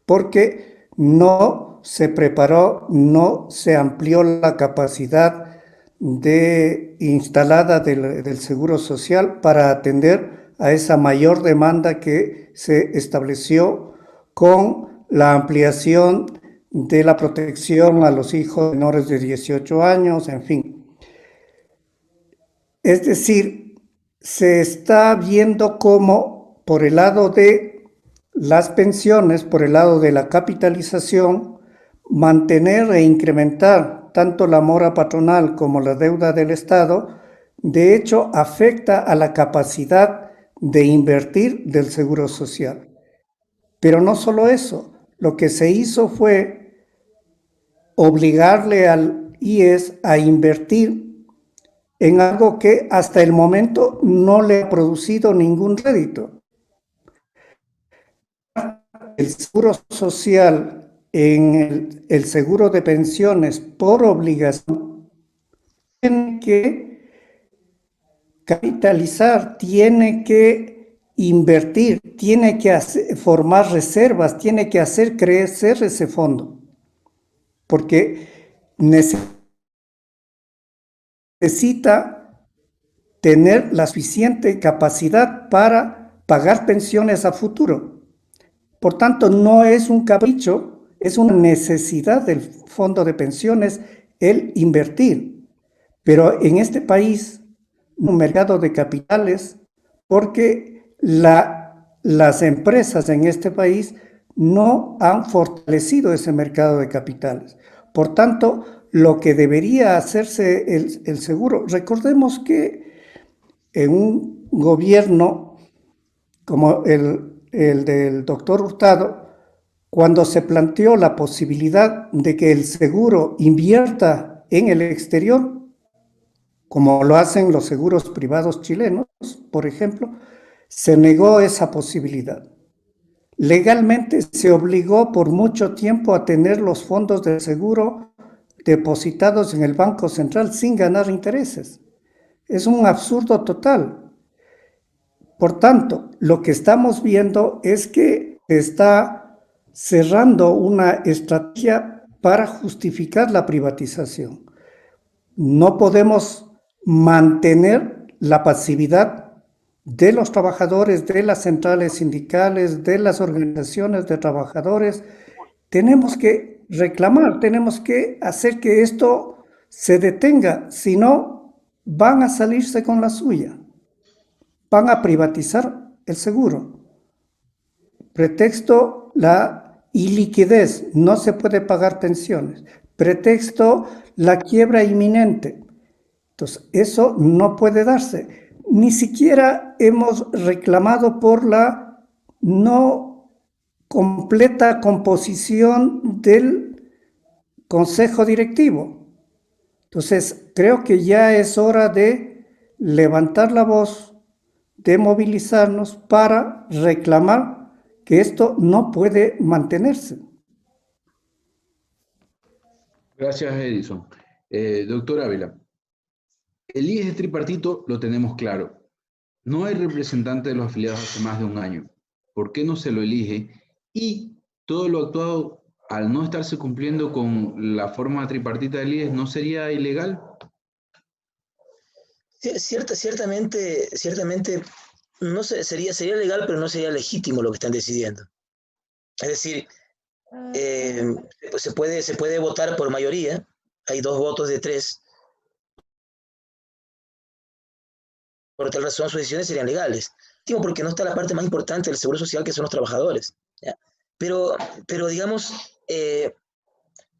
porque no se preparó, no se amplió la capacidad instalada del Seguro Social para atender a esa mayor demanda que se estableció con la ampliación de la protección a los hijos menores de 18 años, en fin. Es decir, se está viendo cómo por el lado de las pensiones, por el lado de la capitalización, mantener e incrementar tanto la mora patronal como la deuda del Estado, de hecho afecta a la capacidad de invertir del Seguro Social. Pero no solo eso, lo que se hizo fue obligarle al IES a invertir en algo que hasta el momento no le ha producido ningún rédito. El seguro social en el seguro de pensiones por obligación tiene que capitalizar, tiene que invertir, tiene que formar reservas, tiene que hacer crecer ese fondo, porque necesita tener la suficiente capacidad para pagar pensiones a futuro. Por tanto, no es un capricho, es una necesidad del fondo de pensiones el invertir. Pero en este país, un mercado de capitales, porque las empresas en este país no han fortalecido ese mercado de capitales. Por tanto, lo que debería hacerse el seguro, recordemos que en un gobierno como el del doctor Hurtado, cuando se planteó la posibilidad de que el seguro invierta en el exterior, como lo hacen los seguros privados chilenos, por ejemplo, se negó esa posibilidad. Legalmente se obligó por mucho tiempo a tener los fondos del seguro depositados en el Banco Central sin ganar intereses. Es un absurdo total. Por tanto, lo que estamos viendo es que está cerrando una estrategia para justificar la privatización. No podemos mantener la pasividad de los trabajadores, de las centrales sindicales, de las organizaciones de trabajadores. Tenemos que reclamar, tenemos que hacer que esto se detenga, si no, van a salirse con la suya. Van a privatizar el seguro. Pretexto la iliquidez, no se puede pagar pensiones. Pretexto la quiebra inminente. Entonces, eso no puede darse. Ni siquiera hemos reclamado por la no completa composición del consejo directivo. Entonces, creo que ya es hora de levantar la voz, de movilizarnos para reclamar que esto no puede mantenerse. Gracias, Edison. Doctor Ávila, el IES es tripartito, lo tenemos claro. No hay representante de los afiliados hace más de un año. ¿Por qué no se lo elige? Y todo lo actuado, al no estarse cumpliendo con la forma tripartita del IES, ¿no sería ilegal? Ciertamente no sería legal, pero no sería legítimo lo que están decidiendo. Es decir, pues se puede votar por mayoría, hay 2 votos de 3. Por tal razón, sus decisiones serían legales. Porque no está la parte más importante del seguro social, que son los trabajadores. ¿Ya? Pero digamos,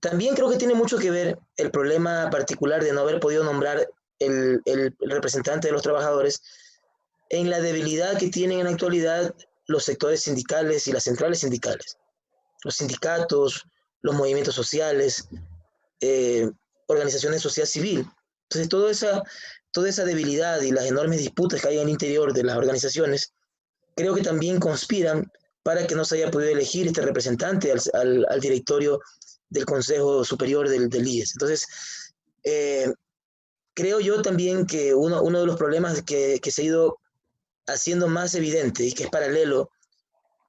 también creo que tiene mucho que ver el problema particular de no haber podido nombrar el representante de los trabajadores en la debilidad que tienen en la actualidad los sectores sindicales y las centrales sindicales. Los sindicatos, los movimientos sociales, organizaciones de sociedad civil. Entonces, toda esa debilidad y las enormes disputas que hay en el interior de las organizaciones, creo que también conspiran para que no se haya podido elegir este representante al directorio del Consejo Superior del IES. Entonces, creo yo también que uno de los problemas que se ha ido haciendo más evidente y que es paralelo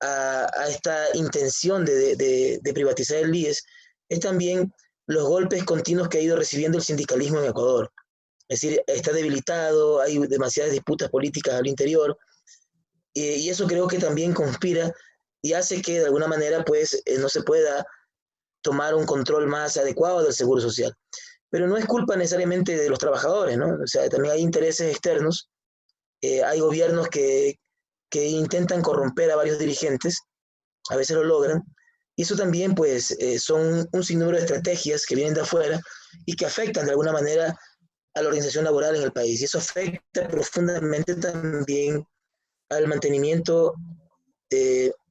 a esta intención de privatizar el IES es también los golpes continuos que ha ido recibiendo el sindicalismo en Ecuador. Es decir, está debilitado, hay demasiadas disputas políticas al interior, y eso creo que también conspira y hace que de alguna manera pues no se pueda tomar un control más adecuado del seguro social. Pero no es culpa necesariamente de los trabajadores, ¿no? O sea, también hay intereses externos, hay gobiernos que intentan corromper a varios dirigentes, a veces lo logran, y eso también pues son un sinnúmero de estrategias que vienen de afuera y que afectan de alguna manera a la organización laboral en el país, y eso afecta profundamente también al mantenimiento,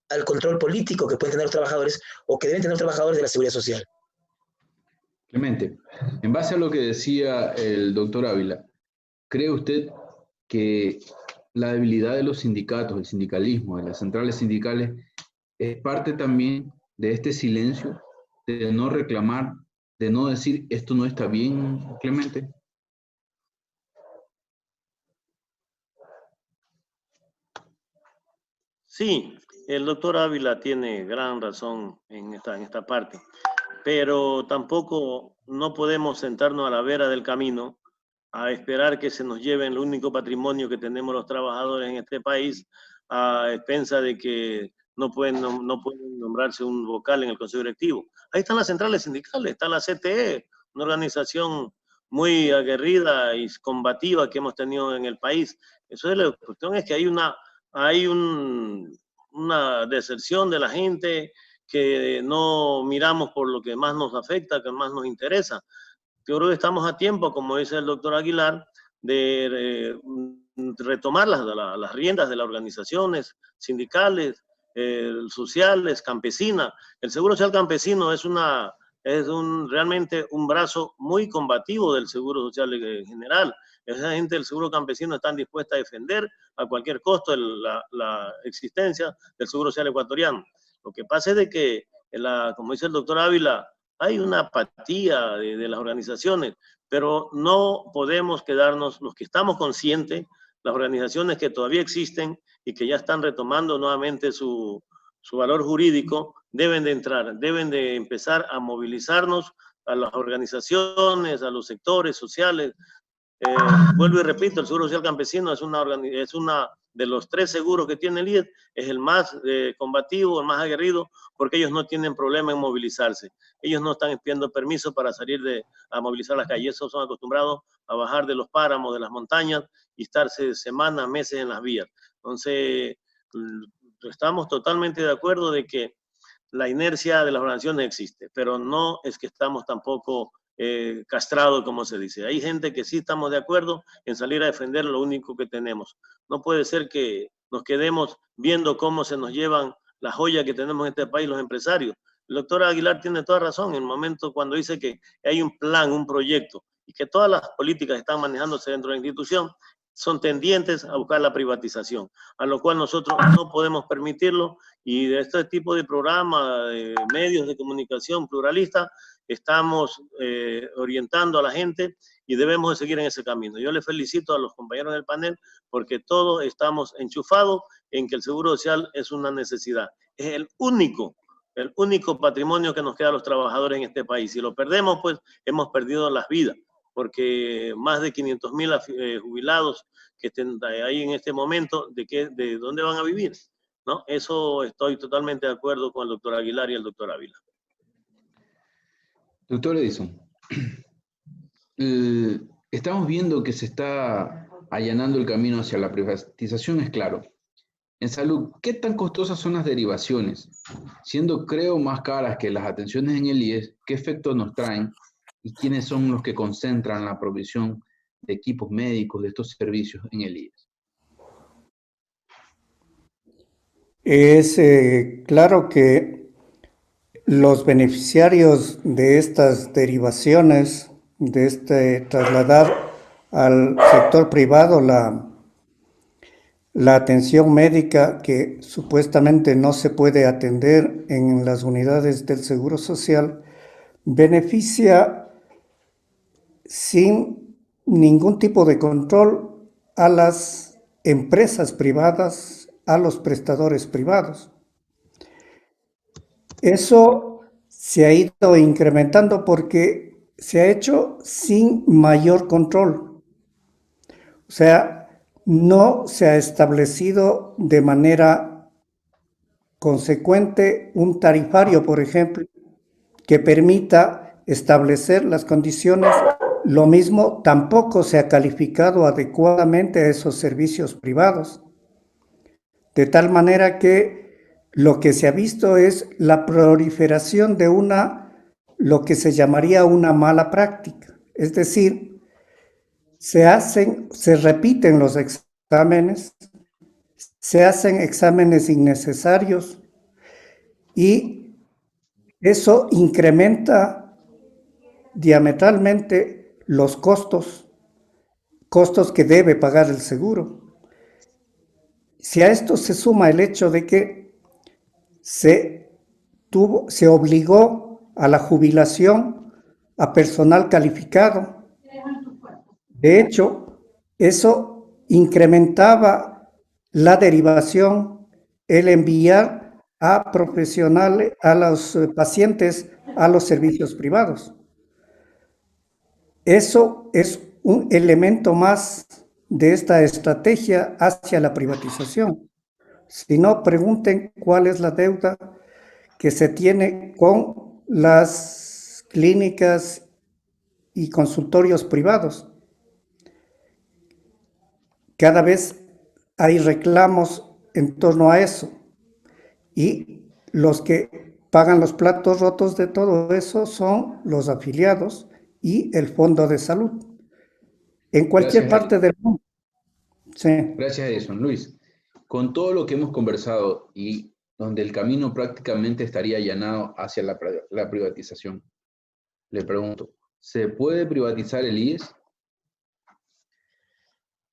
al control político que pueden tener los trabajadores o que deben tener los trabajadores de la seguridad social. Clemente, en base a lo que decía el doctor Ávila, ¿cree usted que la debilidad de los sindicatos, el sindicalismo, de las centrales sindicales, es parte también de este silencio, de no reclamar, de no decir esto no está bien, Clemente? Sí, el doctor Ávila tiene gran razón en esta parte, pero tampoco no podemos sentarnos a la vera del camino a esperar que se nos lleven el único patrimonio que tenemos los trabajadores en este país, a expensa de que no pueden nombrarse un vocal en el Consejo Directivo. Ahí están las centrales sindicales, está la CTE, una organización muy aguerrida y combativa que hemos tenido en el país. Eso es la cuestión, es que hay una deserción de la gente, que no miramos por lo que más nos afecta, que más nos interesa. Yo creo que estamos a tiempo, como dice el doctor Aguilar, de retomar las riendas de las organizaciones sindicales, sociales, campesinas. El Seguro Social Campesino es realmente un brazo muy combativo del Seguro Social en general. Esa gente del Seguro Campesino está dispuesta a defender a cualquier costo la existencia del Seguro Social ecuatoriano. Lo que pasa es de que, como dice el doctor Ávila, hay una apatía de las organizaciones, pero no podemos quedarnos, los que estamos conscientes, las organizaciones que todavía existen y que ya están retomando nuevamente su valor jurídico, deben de entrar, deben de empezar a movilizarnos a las organizaciones, a los sectores sociales. Vuelvo y repito, el Seguro Social Campesino es una de los 3 seguros que tiene el IES, es el más combativo, el más aguerrido, porque ellos no tienen problema en movilizarse. Ellos no están pidiendo permiso para salir a movilizar las calles. Esos son acostumbrados a bajar de los páramos, de las montañas, y estarse semanas, meses en las vías. Entonces, estamos totalmente de acuerdo de que la inercia de las organizaciones existe, pero no es que estamos tampoco castrado, como se dice. Hay gente que sí estamos de acuerdo en salir a defender lo único que tenemos. No puede ser que nos quedemos viendo cómo se nos llevan la joya que tenemos en este país los empresarios. El doctor Aguilar tiene toda razón en el momento cuando dice que hay un plan, un proyecto, y que todas las políticas que están manejándose dentro de la institución son tendientes a buscar la privatización, a lo cual nosotros no podemos permitirlo, y de este tipo de programas, de medios de comunicación pluralistas, estamos orientando a la gente y debemos de seguir en ese camino. Yo les felicito a los compañeros del panel porque todos estamos enchufados en que el Seguro Social es una necesidad. Es el único patrimonio que nos queda a los trabajadores en este país. Si lo perdemos, pues hemos perdido las vidas, porque más de 500,000 jubilados que estén ahí en este momento, ¿de dónde van a vivir? ¿No? Eso estoy totalmente de acuerdo con el doctor Aguilar y el doctor Ávila. Doctor Edison, estamos viendo que se está allanando el camino hacia la privatización, es claro. En salud, ¿qué tan costosas son las derivaciones? Siendo, creo, más caras que las atenciones en el IES, ¿qué efectos nos traen? ¿Y quiénes son los que concentran la provisión de equipos médicos de estos servicios en el IES? Es claro que los beneficiarios de estas derivaciones, de trasladar al sector privado la atención médica que supuestamente no se puede atender en las unidades del Seguro Social, beneficia sin ningún tipo de control a las empresas privadas, a los prestadores privados. Eso se ha ido incrementando porque se ha hecho sin mayor control. O sea, no se ha establecido de manera consecuente un tarifario, por ejemplo, que permita establecer las condiciones. Lo mismo, tampoco se ha calificado adecuadamente a esos servicios privados. De tal manera que lo que se ha visto es la proliferación de lo que se llamaría una mala práctica. Es decir, se repiten los exámenes, se hacen exámenes innecesarios y eso incrementa diametralmente los costos costos que debe pagar el seguro. Si a esto se suma el hecho de que se obligó a la jubilación a personal calificado. De hecho, eso incrementaba la derivación, el enviar a profesionales, a los pacientes, a los servicios privados. Eso es un elemento más de esta estrategia hacia la privatización. Si no, pregunten cuál es la deuda que se tiene con las clínicas y consultorios privados. Cada vez hay reclamos en torno a eso, y los que pagan los platos rotos de todo eso son los afiliados y el Fondo de Salud en cualquier parte del mundo. Sí. Gracias, Edison. Luis, con todo lo que hemos conversado y donde el camino prácticamente estaría allanado hacia la privatización, le pregunto, ¿se puede privatizar el IES?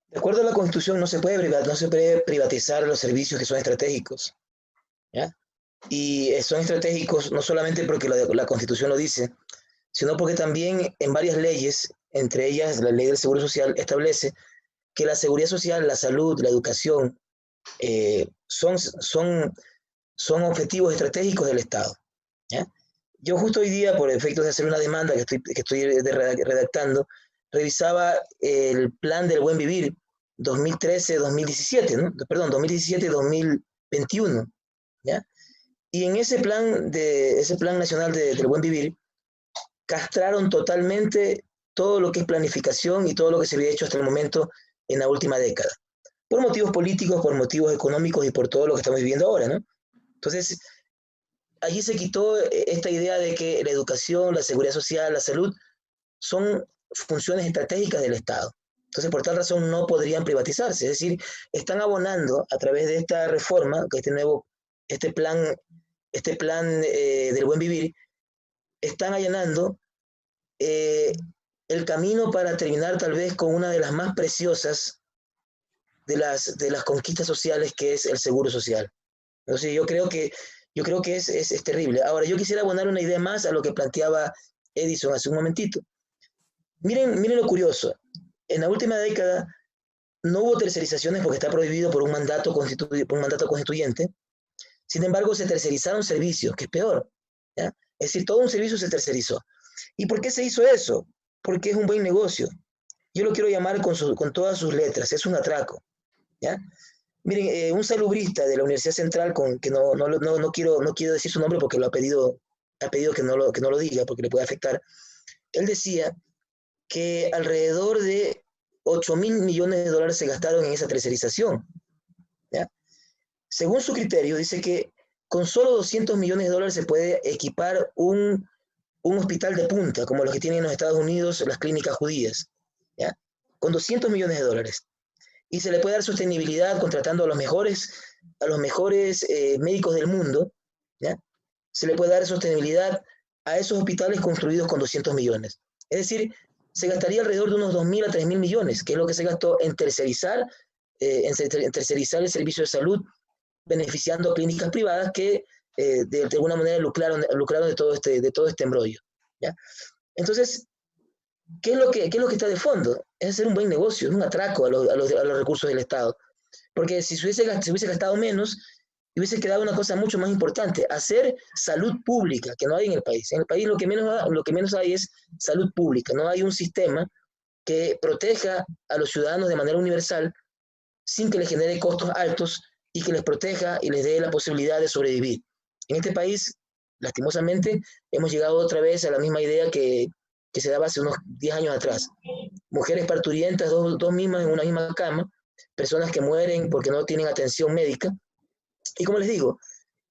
De acuerdo a la Constitución, no se puede privatizar los servicios que son estratégicos, ¿ya? Y son estratégicos no solamente porque la Constitución lo dice, sino porque también en varias leyes, entre ellas la Ley del Seguro Social, establece que la seguridad social, la salud, la educación, son objetivos estratégicos del Estado, ¿ya? Yo justo hoy día, por efectos de hacer una demanda que estoy redactando, revisaba el plan del buen vivir 2013-2017, ¿no? Perdón, 2017-2021, ¿ya? Y en ese plan nacional del buen vivir, castraron totalmente todo lo que es planificación y todo lo que se había hecho hasta el momento en la última década, por motivos políticos, por motivos económicos y por todo lo que estamos viviendo ahora, ¿no? Entonces, allí se quitó esta idea de que la educación, la seguridad social, la salud son funciones estratégicas del Estado. Entonces, por tal razón, no podrían privatizarse. Es decir, están abonando a través de esta reforma, este plan del buen vivir, están allanando el camino para terminar tal vez con una de las más preciosas de las conquistas sociales, que es el seguro social. Entonces, yo creo que es terrible. Ahora, yo quisiera abonar una idea más a lo que planteaba Edison hace un momentito. Miren lo curioso. En la última década no hubo tercerizaciones porque está prohibido por un mandato constituyente. Sin embargo, se tercerizaron servicios, que es peor, ¿ya? Es decir, todo un servicio se tercerizó. ¿Y por qué se hizo eso? Porque es un buen negocio. Yo lo quiero llamar con todas sus letras, es un atraco, ¿ya? Miren, un salubrista de la Universidad Central, que no quiero decir su nombre porque ha pedido que no lo diga porque le puede afectar. Él decía que alrededor de 8.000 millones de dólares se gastaron en esa tercerización, ¿ya? Según su criterio, dice que con solo 200 millones de dólares se puede equipar un hospital de punta, como los que tienen en los Estados Unidos las clínicas judías, ¿ya? Con 200 millones de dólares. Y se le puede dar sostenibilidad contratando a los mejores médicos del mundo, ¿ya? Se le puede dar sostenibilidad a esos hospitales construidos con 200 millones. Es decir, se gastaría alrededor de unos 2.000 a 3.000 millones, que es lo que se gastó en tercerizar el servicio de salud, beneficiando a clínicas privadas que de alguna manera lucraron de todo este embrollo, ¿ya? Entonces, ¿qué es lo que está de fondo? Es hacer un buen negocio, es un atraco a los recursos del Estado. Porque si se hubiese gastado menos, hubiese quedado una cosa mucho más importante: hacer salud pública, que no hay en el país. En el país lo que menos hay es salud pública. No hay un sistema que proteja a los ciudadanos de manera universal sin que les genere costos altos y que les proteja y les dé la posibilidad de sobrevivir. En este país, lastimosamente, hemos llegado otra vez a la misma idea que se daba hace unos 10 años atrás. Mujeres parturientas, dos mismas en una misma cama, personas que mueren porque no tienen atención médica. Y como les digo,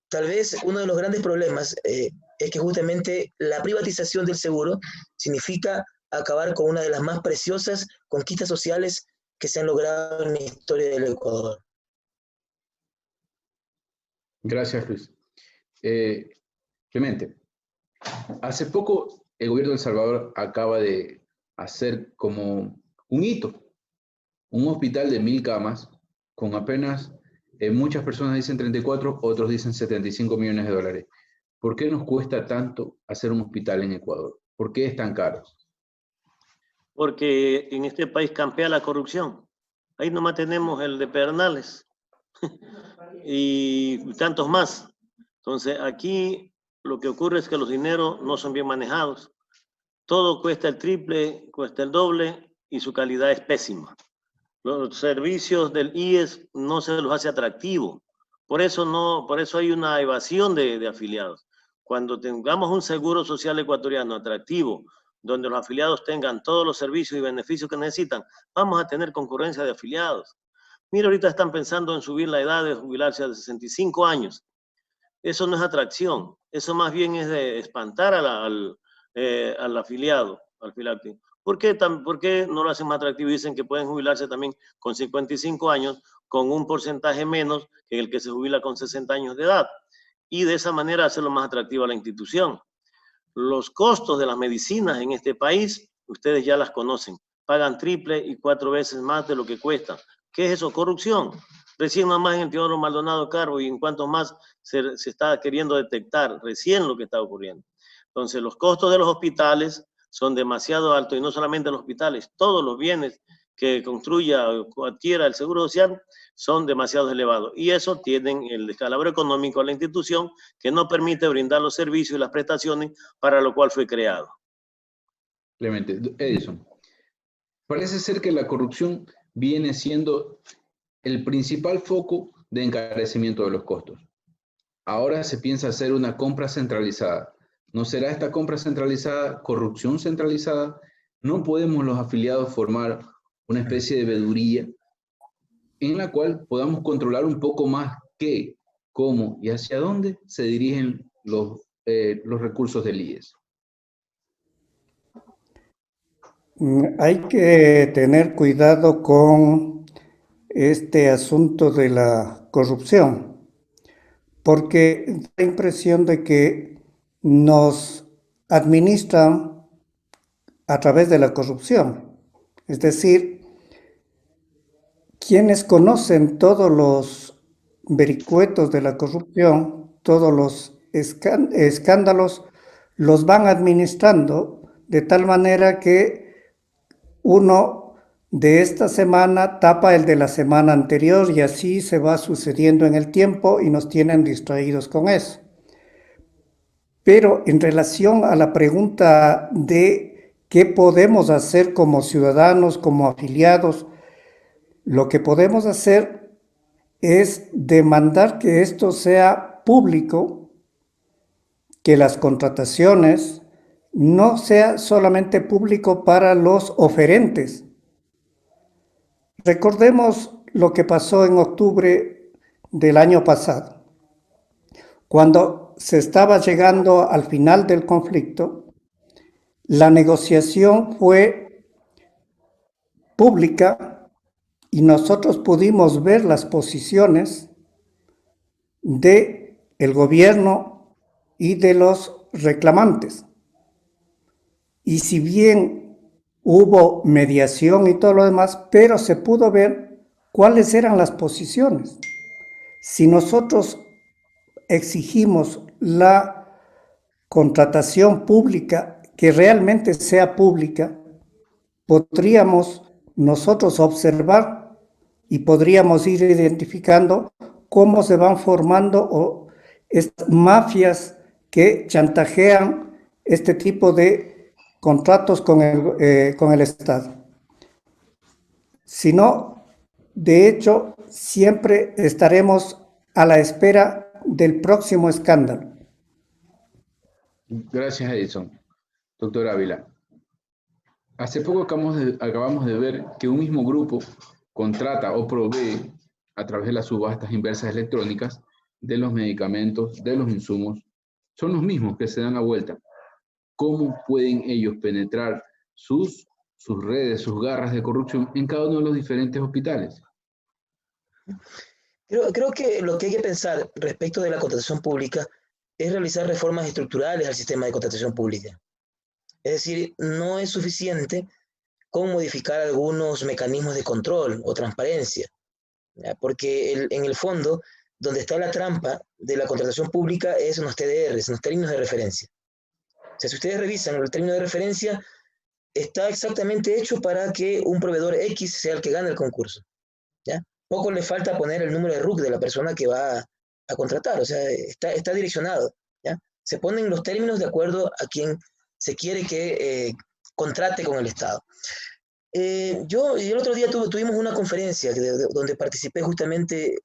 tal vez uno de los grandes problemas es que justamente la privatización del seguro significa acabar con una de las más preciosas conquistas sociales que se han logrado en la historia del Ecuador. Gracias, Luis. Clemente, hace poco el gobierno de El Salvador acaba de hacer como un hito Un hospital de 1000 camas, con apenas, muchas personas dicen 34, otros dicen 75 millones de dólares. ¿Por qué nos cuesta tanto hacer un hospital en Ecuador? ¿Por qué es tan caro? Porque en este país campea la corrupción. Ahí nomás tenemos el de Pedernales y tantos más. Entonces, aquí lo que ocurre es que los dineros no son bien manejados. Todo cuesta el triple, cuesta el doble y su calidad es pésima. Los servicios del IES no se los hace atractivos. Por eso hay una evasión de afiliados. Cuando tengamos un seguro social ecuatoriano atractivo, donde los afiliados tengan todos los servicios y beneficios que necesitan, vamos a tener concurrencia de afiliados. Mira, ahorita están pensando en subir la edad de jubilarse a 65 años. Eso no es atracción, eso más bien es de espantar al afiliado, al filate. ¿Por qué no lo hacen más atractivo y dicen que pueden jubilarse también con 55 años con un porcentaje menos que el que se jubila con 60 años de edad? Y de esa manera hacerlo más atractivo a la institución. Los costos de las medicinas en este país, ustedes ya las conocen, pagan triple y 4 veces más de lo que cuesta. ¿Qué es eso? Corrupción. Recién nomás en el Teodoro Maldonado Carbo y en cuantos más se está queriendo detectar recién lo que está ocurriendo. Entonces, los costos de los hospitales son demasiado altos y no solamente los hospitales, todos los bienes que construya o adquiera el Seguro Social son demasiado elevados. Y eso tienen el descalabro económico a la institución que no permite brindar los servicios y las prestaciones para lo cual fue creado. Clemente, Edison, parece ser que la corrupción viene siendo el principal foco de encarecimiento de los costos. Ahora se piensa hacer una compra centralizada. ¿No será esta compra centralizada corrupción centralizada? ¿No podemos los afiliados formar una especie de veeduría en la cual podamos controlar un poco más qué, cómo y hacia dónde se dirigen los recursos del IES? Hay que tener cuidado con este asunto de la corrupción, porque da la impresión de que nos administran a través de la corrupción. Es decir, quienes conocen todos los vericuetos de la corrupción, todos los escándalos, los van administrando de tal manera que uno de esta semana tapa el de la semana anterior y así se va sucediendo en el tiempo y nos tienen distraídos con eso. Pero en relación a la pregunta de qué podemos hacer como ciudadanos, como afiliados, lo que podemos hacer es demandar que esto sea público, que las contrataciones no sea solamente público para los oferentes. Recordemos lo que pasó en octubre del año pasado, cuando se estaba llegando al final del conflicto. La negociación fue pública y nosotros pudimos ver las posiciones del gobierno y de los reclamantes. Y si bien hubo mediación y todo lo demás, pero se pudo ver cuáles eran las posiciones. Si nosotros exigimos la contratación pública, que realmente sea pública, podríamos nosotros observar y podríamos ir identificando cómo se van formando estas mafias que chantajean este tipo de contratos con el Estado. Si no, de hecho, siempre estaremos a la espera del próximo escándalo. Gracias, Edison. Doctor Ávila, hace poco acabamos de ver que un mismo grupo contrata o provee a través de las subastas inversas electrónicas de los medicamentos, de los insumos. Son los mismos que se dan la vuelta. ¿Cómo pueden ellos penetrar sus redes, sus garras de corrupción en cada uno de los diferentes hospitales? Creo que lo que hay que pensar respecto de la contratación pública es realizar reformas estructurales al sistema de contratación pública. Es decir, no es suficiente con modificar algunos mecanismos de control o transparencia, ¿ya? Porque en el fondo, donde está la trampa de la contratación pública es en los TDRs, en los términos de referencia. O sea, si ustedes revisan el término de referencia, está exactamente hecho para que un proveedor X sea el que gane el concurso, ¿ya? Poco le falta poner el número de RUC de la persona que va a contratar, o sea, está direccionado, ¿ya? Se ponen los términos de acuerdo a quien se quiere que contrate con el Estado. Yo el otro día tuvimos una conferencia donde participé justamente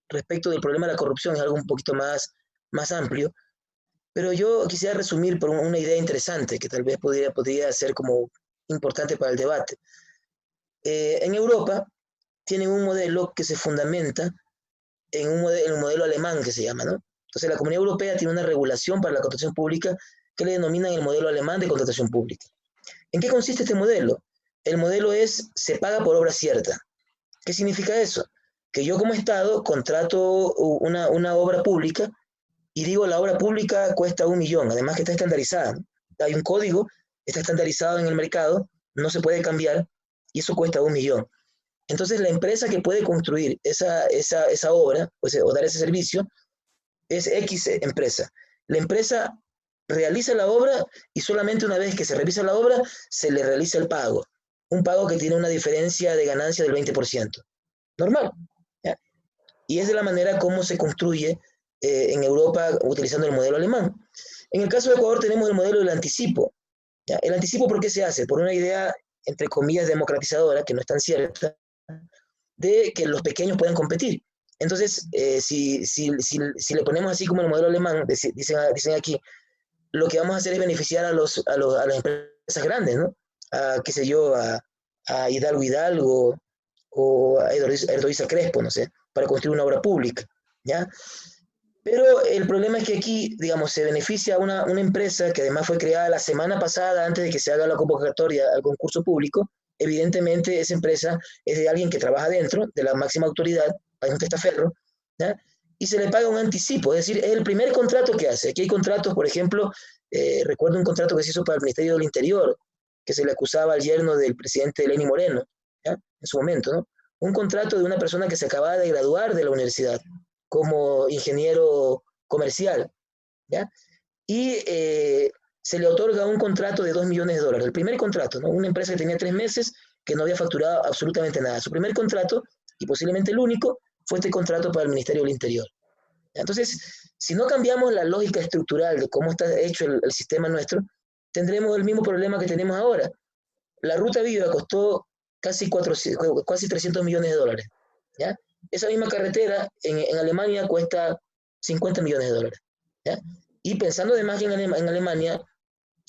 respecto del problema de la corrupción, es algo un poquito más amplio, pero yo quisiera resumir por una idea interesante que tal vez podría ser como importante para el debate. En Europa tienen un modelo que se fundamenta en un modelo alemán que se llama, ¿no? Entonces la Comunidad Europea tiene una regulación para la contratación pública que le denominan el modelo alemán de contratación pública. ¿En qué consiste este modelo? El modelo se paga por obra cierta. ¿Qué significa eso? Que yo como Estado contrato una obra pública y digo la obra pública cuesta 1 millón, además que está estandarizada, ¿no? Hay un código, está estandarizado en el mercado, no se puede cambiar y eso cuesta 1 millón. Entonces la empresa que puede construir esa obra o dar ese servicio es X empresa. La empresa realiza la obra y solamente una vez que se revisa la obra se le realiza el pago. Un pago que tiene una diferencia de ganancia del 20%. Normal, ¿ya? Y es de la manera como se construye en Europa utilizando el modelo alemán. En el caso de Ecuador tenemos el modelo del anticipo, ¿ya? El anticipo, ¿por qué se hace? Por una idea, entre comillas, democratizadora, que no es tan cierta, de que los pequeños puedan competir. Entonces, si le ponemos así como el modelo alemán, dicen aquí, lo que vamos a hacer es beneficiar a las empresas grandes, ¿no? Qué sé yo, a Hidalgo o a Erdoiza Crespo, no sé, para construir una obra pública, ¿ya? Pero el problema es que aquí, digamos, se beneficia a una empresa que además fue creada la semana pasada antes de que se haga la convocatoria al concurso público. Evidentemente esa empresa es de alguien que trabaja dentro de la máxima autoridad, hay un testaferro, ¿ya? Y se le paga un anticipo, es decir, es el primer contrato que hace. Aquí hay contratos, por ejemplo, recuerdo un contrato que se hizo para el Ministerio del Interior, que se le acusaba al yerno del presidente Lenín Moreno, ¿ya? En su momento, ¿no? Un contrato de una persona que se acababa de graduar de la universidad como ingeniero comercial, ¿ya? Y se le otorga un contrato de $2 millones, el primer contrato, ¿no? Una empresa que tenía 3 meses, que no había facturado absolutamente nada. Su primer contrato, y posiblemente el único, fue este contrato para el Ministerio del Interior. Entonces, si no cambiamos la lógica estructural de cómo está hecho el sistema nuestro, tendremos el mismo problema que tenemos ahora. La Ruta Viva costó casi 300 millones de dólares, ¿ya? Esa misma carretera en Alemania cuesta 50 millones de dólares, ¿ya? Y pensando además que en Alemania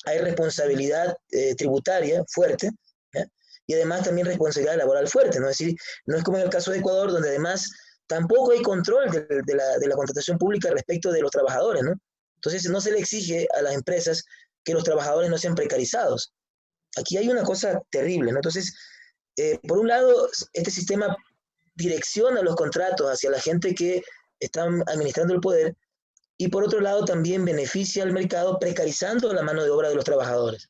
hay responsabilidad tributaria fuerte, ¿ya? Y además también responsabilidad laboral fuerte, ¿no? Es decir, no es como en el caso de Ecuador, donde además tampoco hay control de la contratación pública respecto de los trabajadores, ¿no? Entonces no se le exige a las empresas que los trabajadores no sean precarizados. Aquí hay una cosa terrible, ¿no? Entonces, por un lado, este sistema direcciona los contratos hacia la gente que está administrando el poder, y por otro lado también beneficia al mercado precarizando la mano de obra de los trabajadores,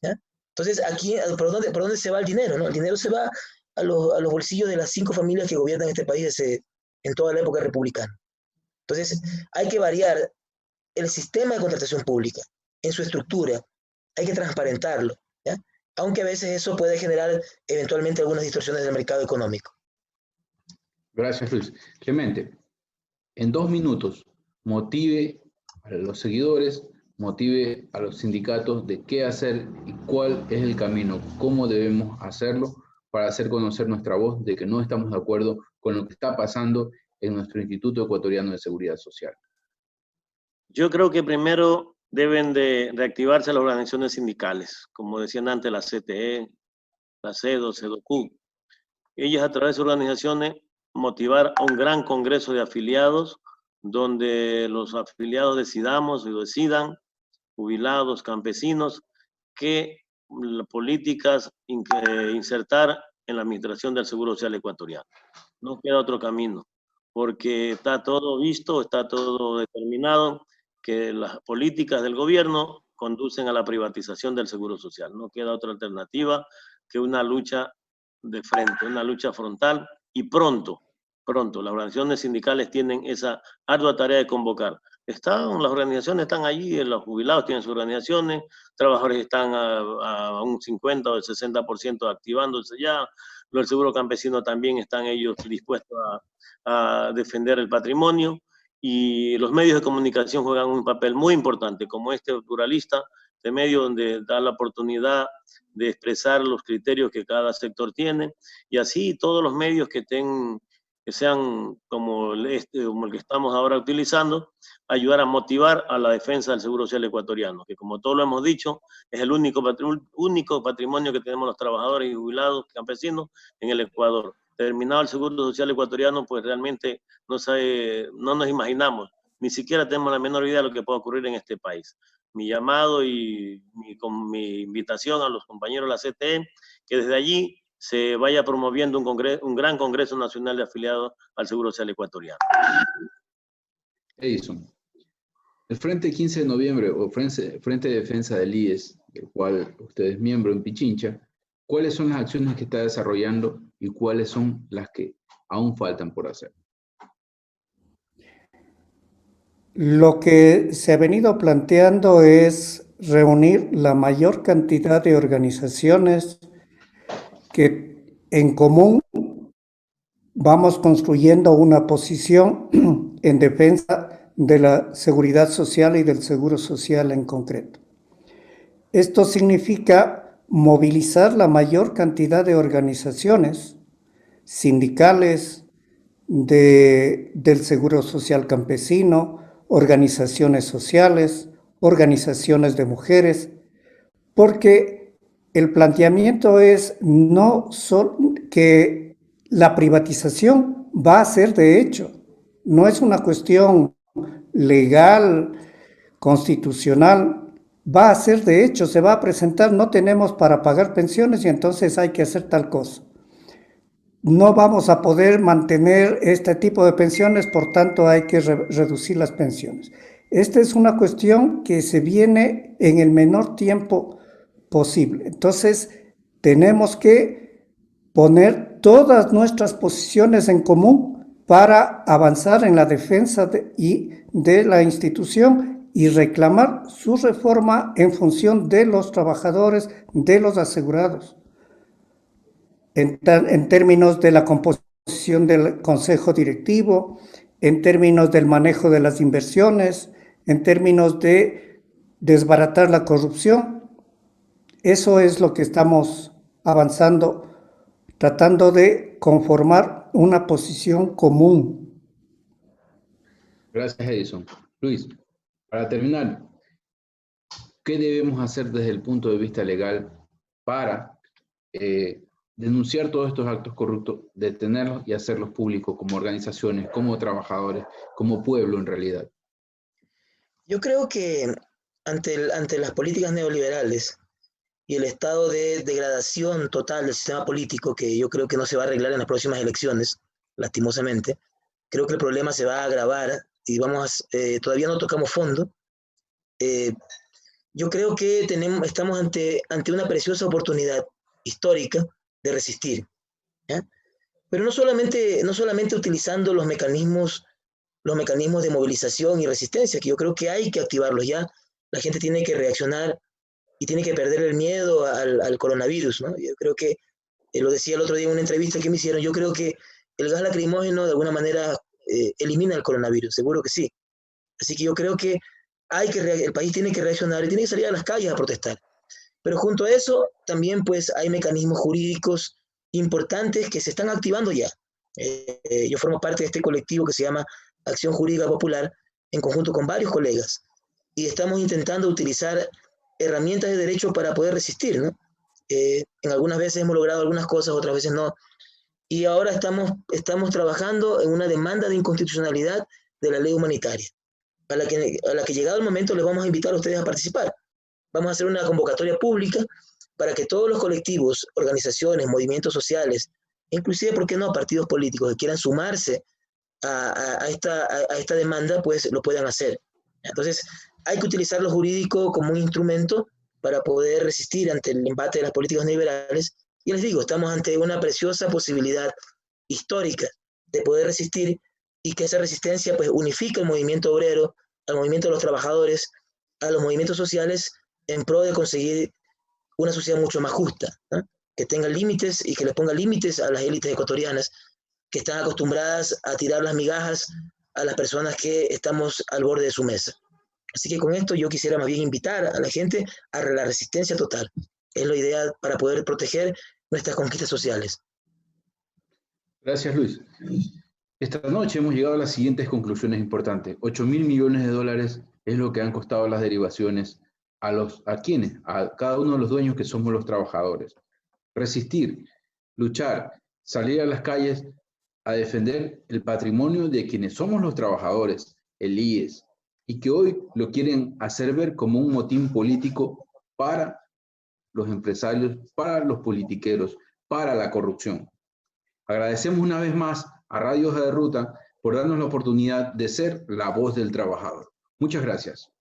¿ya? Entonces, aquí, ¿por dónde se va el dinero, no? El dinero se va a los bolsillos de las 5 familias que gobiernan este país en toda la época republicana. Entonces, hay que variar el sistema de contratación pública en su estructura, hay que transparentarlo, ¿ya? Aunque a veces eso puede generar eventualmente algunas distorsiones del mercado económico. Gracias, Luis. Clemente, en 2 minutos, motive a los seguidores, motive a los sindicatos de qué hacer y cuál es el camino, cómo debemos hacerlo para hacer conocer nuestra voz de que no estamos de acuerdo con lo que está pasando en nuestro Instituto Ecuatoriano de Seguridad Social. Yo creo que primero deben de reactivarse las organizaciones sindicales, como decían antes la CTE, la CEDO, CEDOCU. Ellas a través de organizaciones motivar a un gran congreso de afiliados, donde los afiliados decidamos y decidan, jubilados, campesinos, qué políticas insertar en la administración del Seguro Social ecuatoriano. No queda otro camino, porque está todo visto, está todo determinado, que las políticas del gobierno conducen a la privatización del Seguro Social. No queda otra alternativa que una lucha de frente, una lucha frontal y pronto. Las organizaciones sindicales tienen esa ardua tarea de convocar. Las organizaciones están allí, los jubilados tienen sus organizaciones, trabajadores están a un 50 o el 60% activándose ya, los del seguro campesino también están ellos dispuestos a defender el patrimonio, y los medios de comunicación juegan un papel muy importante, como este pluralista de medio, donde da la oportunidad de expresar los criterios que cada sector tiene, y así todos los medios que sean como el que estamos ahora utilizando, ayudar a motivar a la defensa del Seguro Social ecuatoriano, que como todos lo hemos dicho, es el único patrimonio que tenemos los trabajadores y jubilados campesinos en el Ecuador. Terminado el Seguro Social ecuatoriano, pues realmente no nos imaginamos, ni siquiera tenemos la menor idea de lo que puede ocurrir en este país. Mi llamado y mi invitación a los compañeros de la CTE, que desde allí se vaya promoviendo un gran Congreso Nacional de Afiliados al Seguro Social ecuatoriano. Edison, el Frente 15 de Noviembre, o Frente de Defensa del IES, del cual usted es miembro en Pichincha, ¿cuáles son las acciones que está desarrollando y cuáles son las que aún faltan por hacer? Lo que se ha venido planteando es reunir la mayor cantidad de organizaciones que en común vamos construyendo una posición en defensa de la seguridad social y del seguro social en concreto. Esto significa movilizar la mayor cantidad de organizaciones sindicales, del seguro social campesino, organizaciones sociales, organizaciones de mujeres, porque el planteamiento es no solo que la privatización va a ser de hecho, no es una cuestión legal, constitucional, va a ser de hecho, se va a presentar, no tenemos para pagar pensiones y entonces hay que hacer tal cosa. No vamos a poder mantener este tipo de pensiones, por tanto hay que reducir las pensiones. Esta es una cuestión que se viene en el menor tiempo posible. Entonces, tenemos que poner todas nuestras posiciones en común para avanzar en la defensa de la institución y reclamar su reforma en función de los trabajadores, de los asegurados. En términos de la composición del consejo directivo, en términos del manejo de las inversiones, en términos de desbaratar la corrupción. Eso es lo que estamos avanzando, tratando de conformar una posición común. Gracias, Edison. Luis, para terminar, ¿qué debemos hacer desde el punto de vista legal para denunciar todos estos actos corruptos, detenerlos y hacerlos públicos como organizaciones, como trabajadores, como pueblo en realidad? Yo creo que ante las políticas neoliberales y el estado de degradación total del sistema político, que yo creo que no se va a arreglar en las próximas elecciones, lastimosamente, creo que el problema se va a agravar y todavía no tocamos fondo. Yo creo que estamos ante una preciosa oportunidad histórica de resistir, ¿ya? Pero no solamente utilizando los mecanismos de movilización y resistencia, que yo creo que hay que activarlos ya. La gente tiene que reaccionar y tiene que perder el miedo al coronavirus, ¿no? Yo creo que, lo decía el otro día en una entrevista que me hicieron, yo creo que el gas lacrimógeno de alguna manera elimina el coronavirus, seguro que sí. Así que yo creo que el país tiene que reaccionar y tiene que salir a las calles a protestar. Pero junto a eso, también pues hay mecanismos jurídicos importantes que se están activando ya. Yo formo parte de este colectivo que se llama Acción Jurídica Popular, en conjunto con varios colegas, y estamos intentando utilizar herramientas de derecho para poder resistir, ¿no? En algunas veces hemos logrado algunas cosas, otras veces no, y ahora estamos trabajando en una demanda de inconstitucionalidad de la ley humanitaria, a la que llegado el momento les vamos a invitar a ustedes a participar. Vamos a hacer una convocatoria pública para que todos los colectivos, organizaciones, movimientos sociales, inclusive, ¿por qué no?, partidos políticos que quieran sumarse a esta demanda, pues lo puedan hacer. Entonces, hay que utilizar lo jurídico como un instrumento para poder resistir ante el embate de las políticas neoliberales Y les digo, estamos ante una preciosa posibilidad histórica de poder resistir y que esa resistencia pues unifique el movimiento obrero, al movimiento de los trabajadores, a los movimientos sociales en pro de conseguir una sociedad mucho más justa, ¿no? Que tenga límites y que le ponga límites a las élites ecuatorianas que están acostumbradas a tirar las migajas a las personas que estamos al borde de su mesa. Así que con esto yo quisiera más bien invitar a la gente a la resistencia total. Es lo ideal para poder proteger nuestras conquistas sociales. Gracias, Luis. Esta noche hemos llegado a las siguientes conclusiones importantes. 8.000 millones de dólares es lo que han costado las derivaciones a quienes, a cada uno de los dueños que somos los trabajadores. Resistir, luchar, salir a las calles a defender el patrimonio de quienes somos los trabajadores, el IES, y que hoy lo quieren hacer ver como un motín político para los empresarios, para los politiqueros, para la corrupción. Agradecemos una vez más a Radio Hoja de Ruta por darnos la oportunidad de ser la voz del trabajador. Muchas gracias.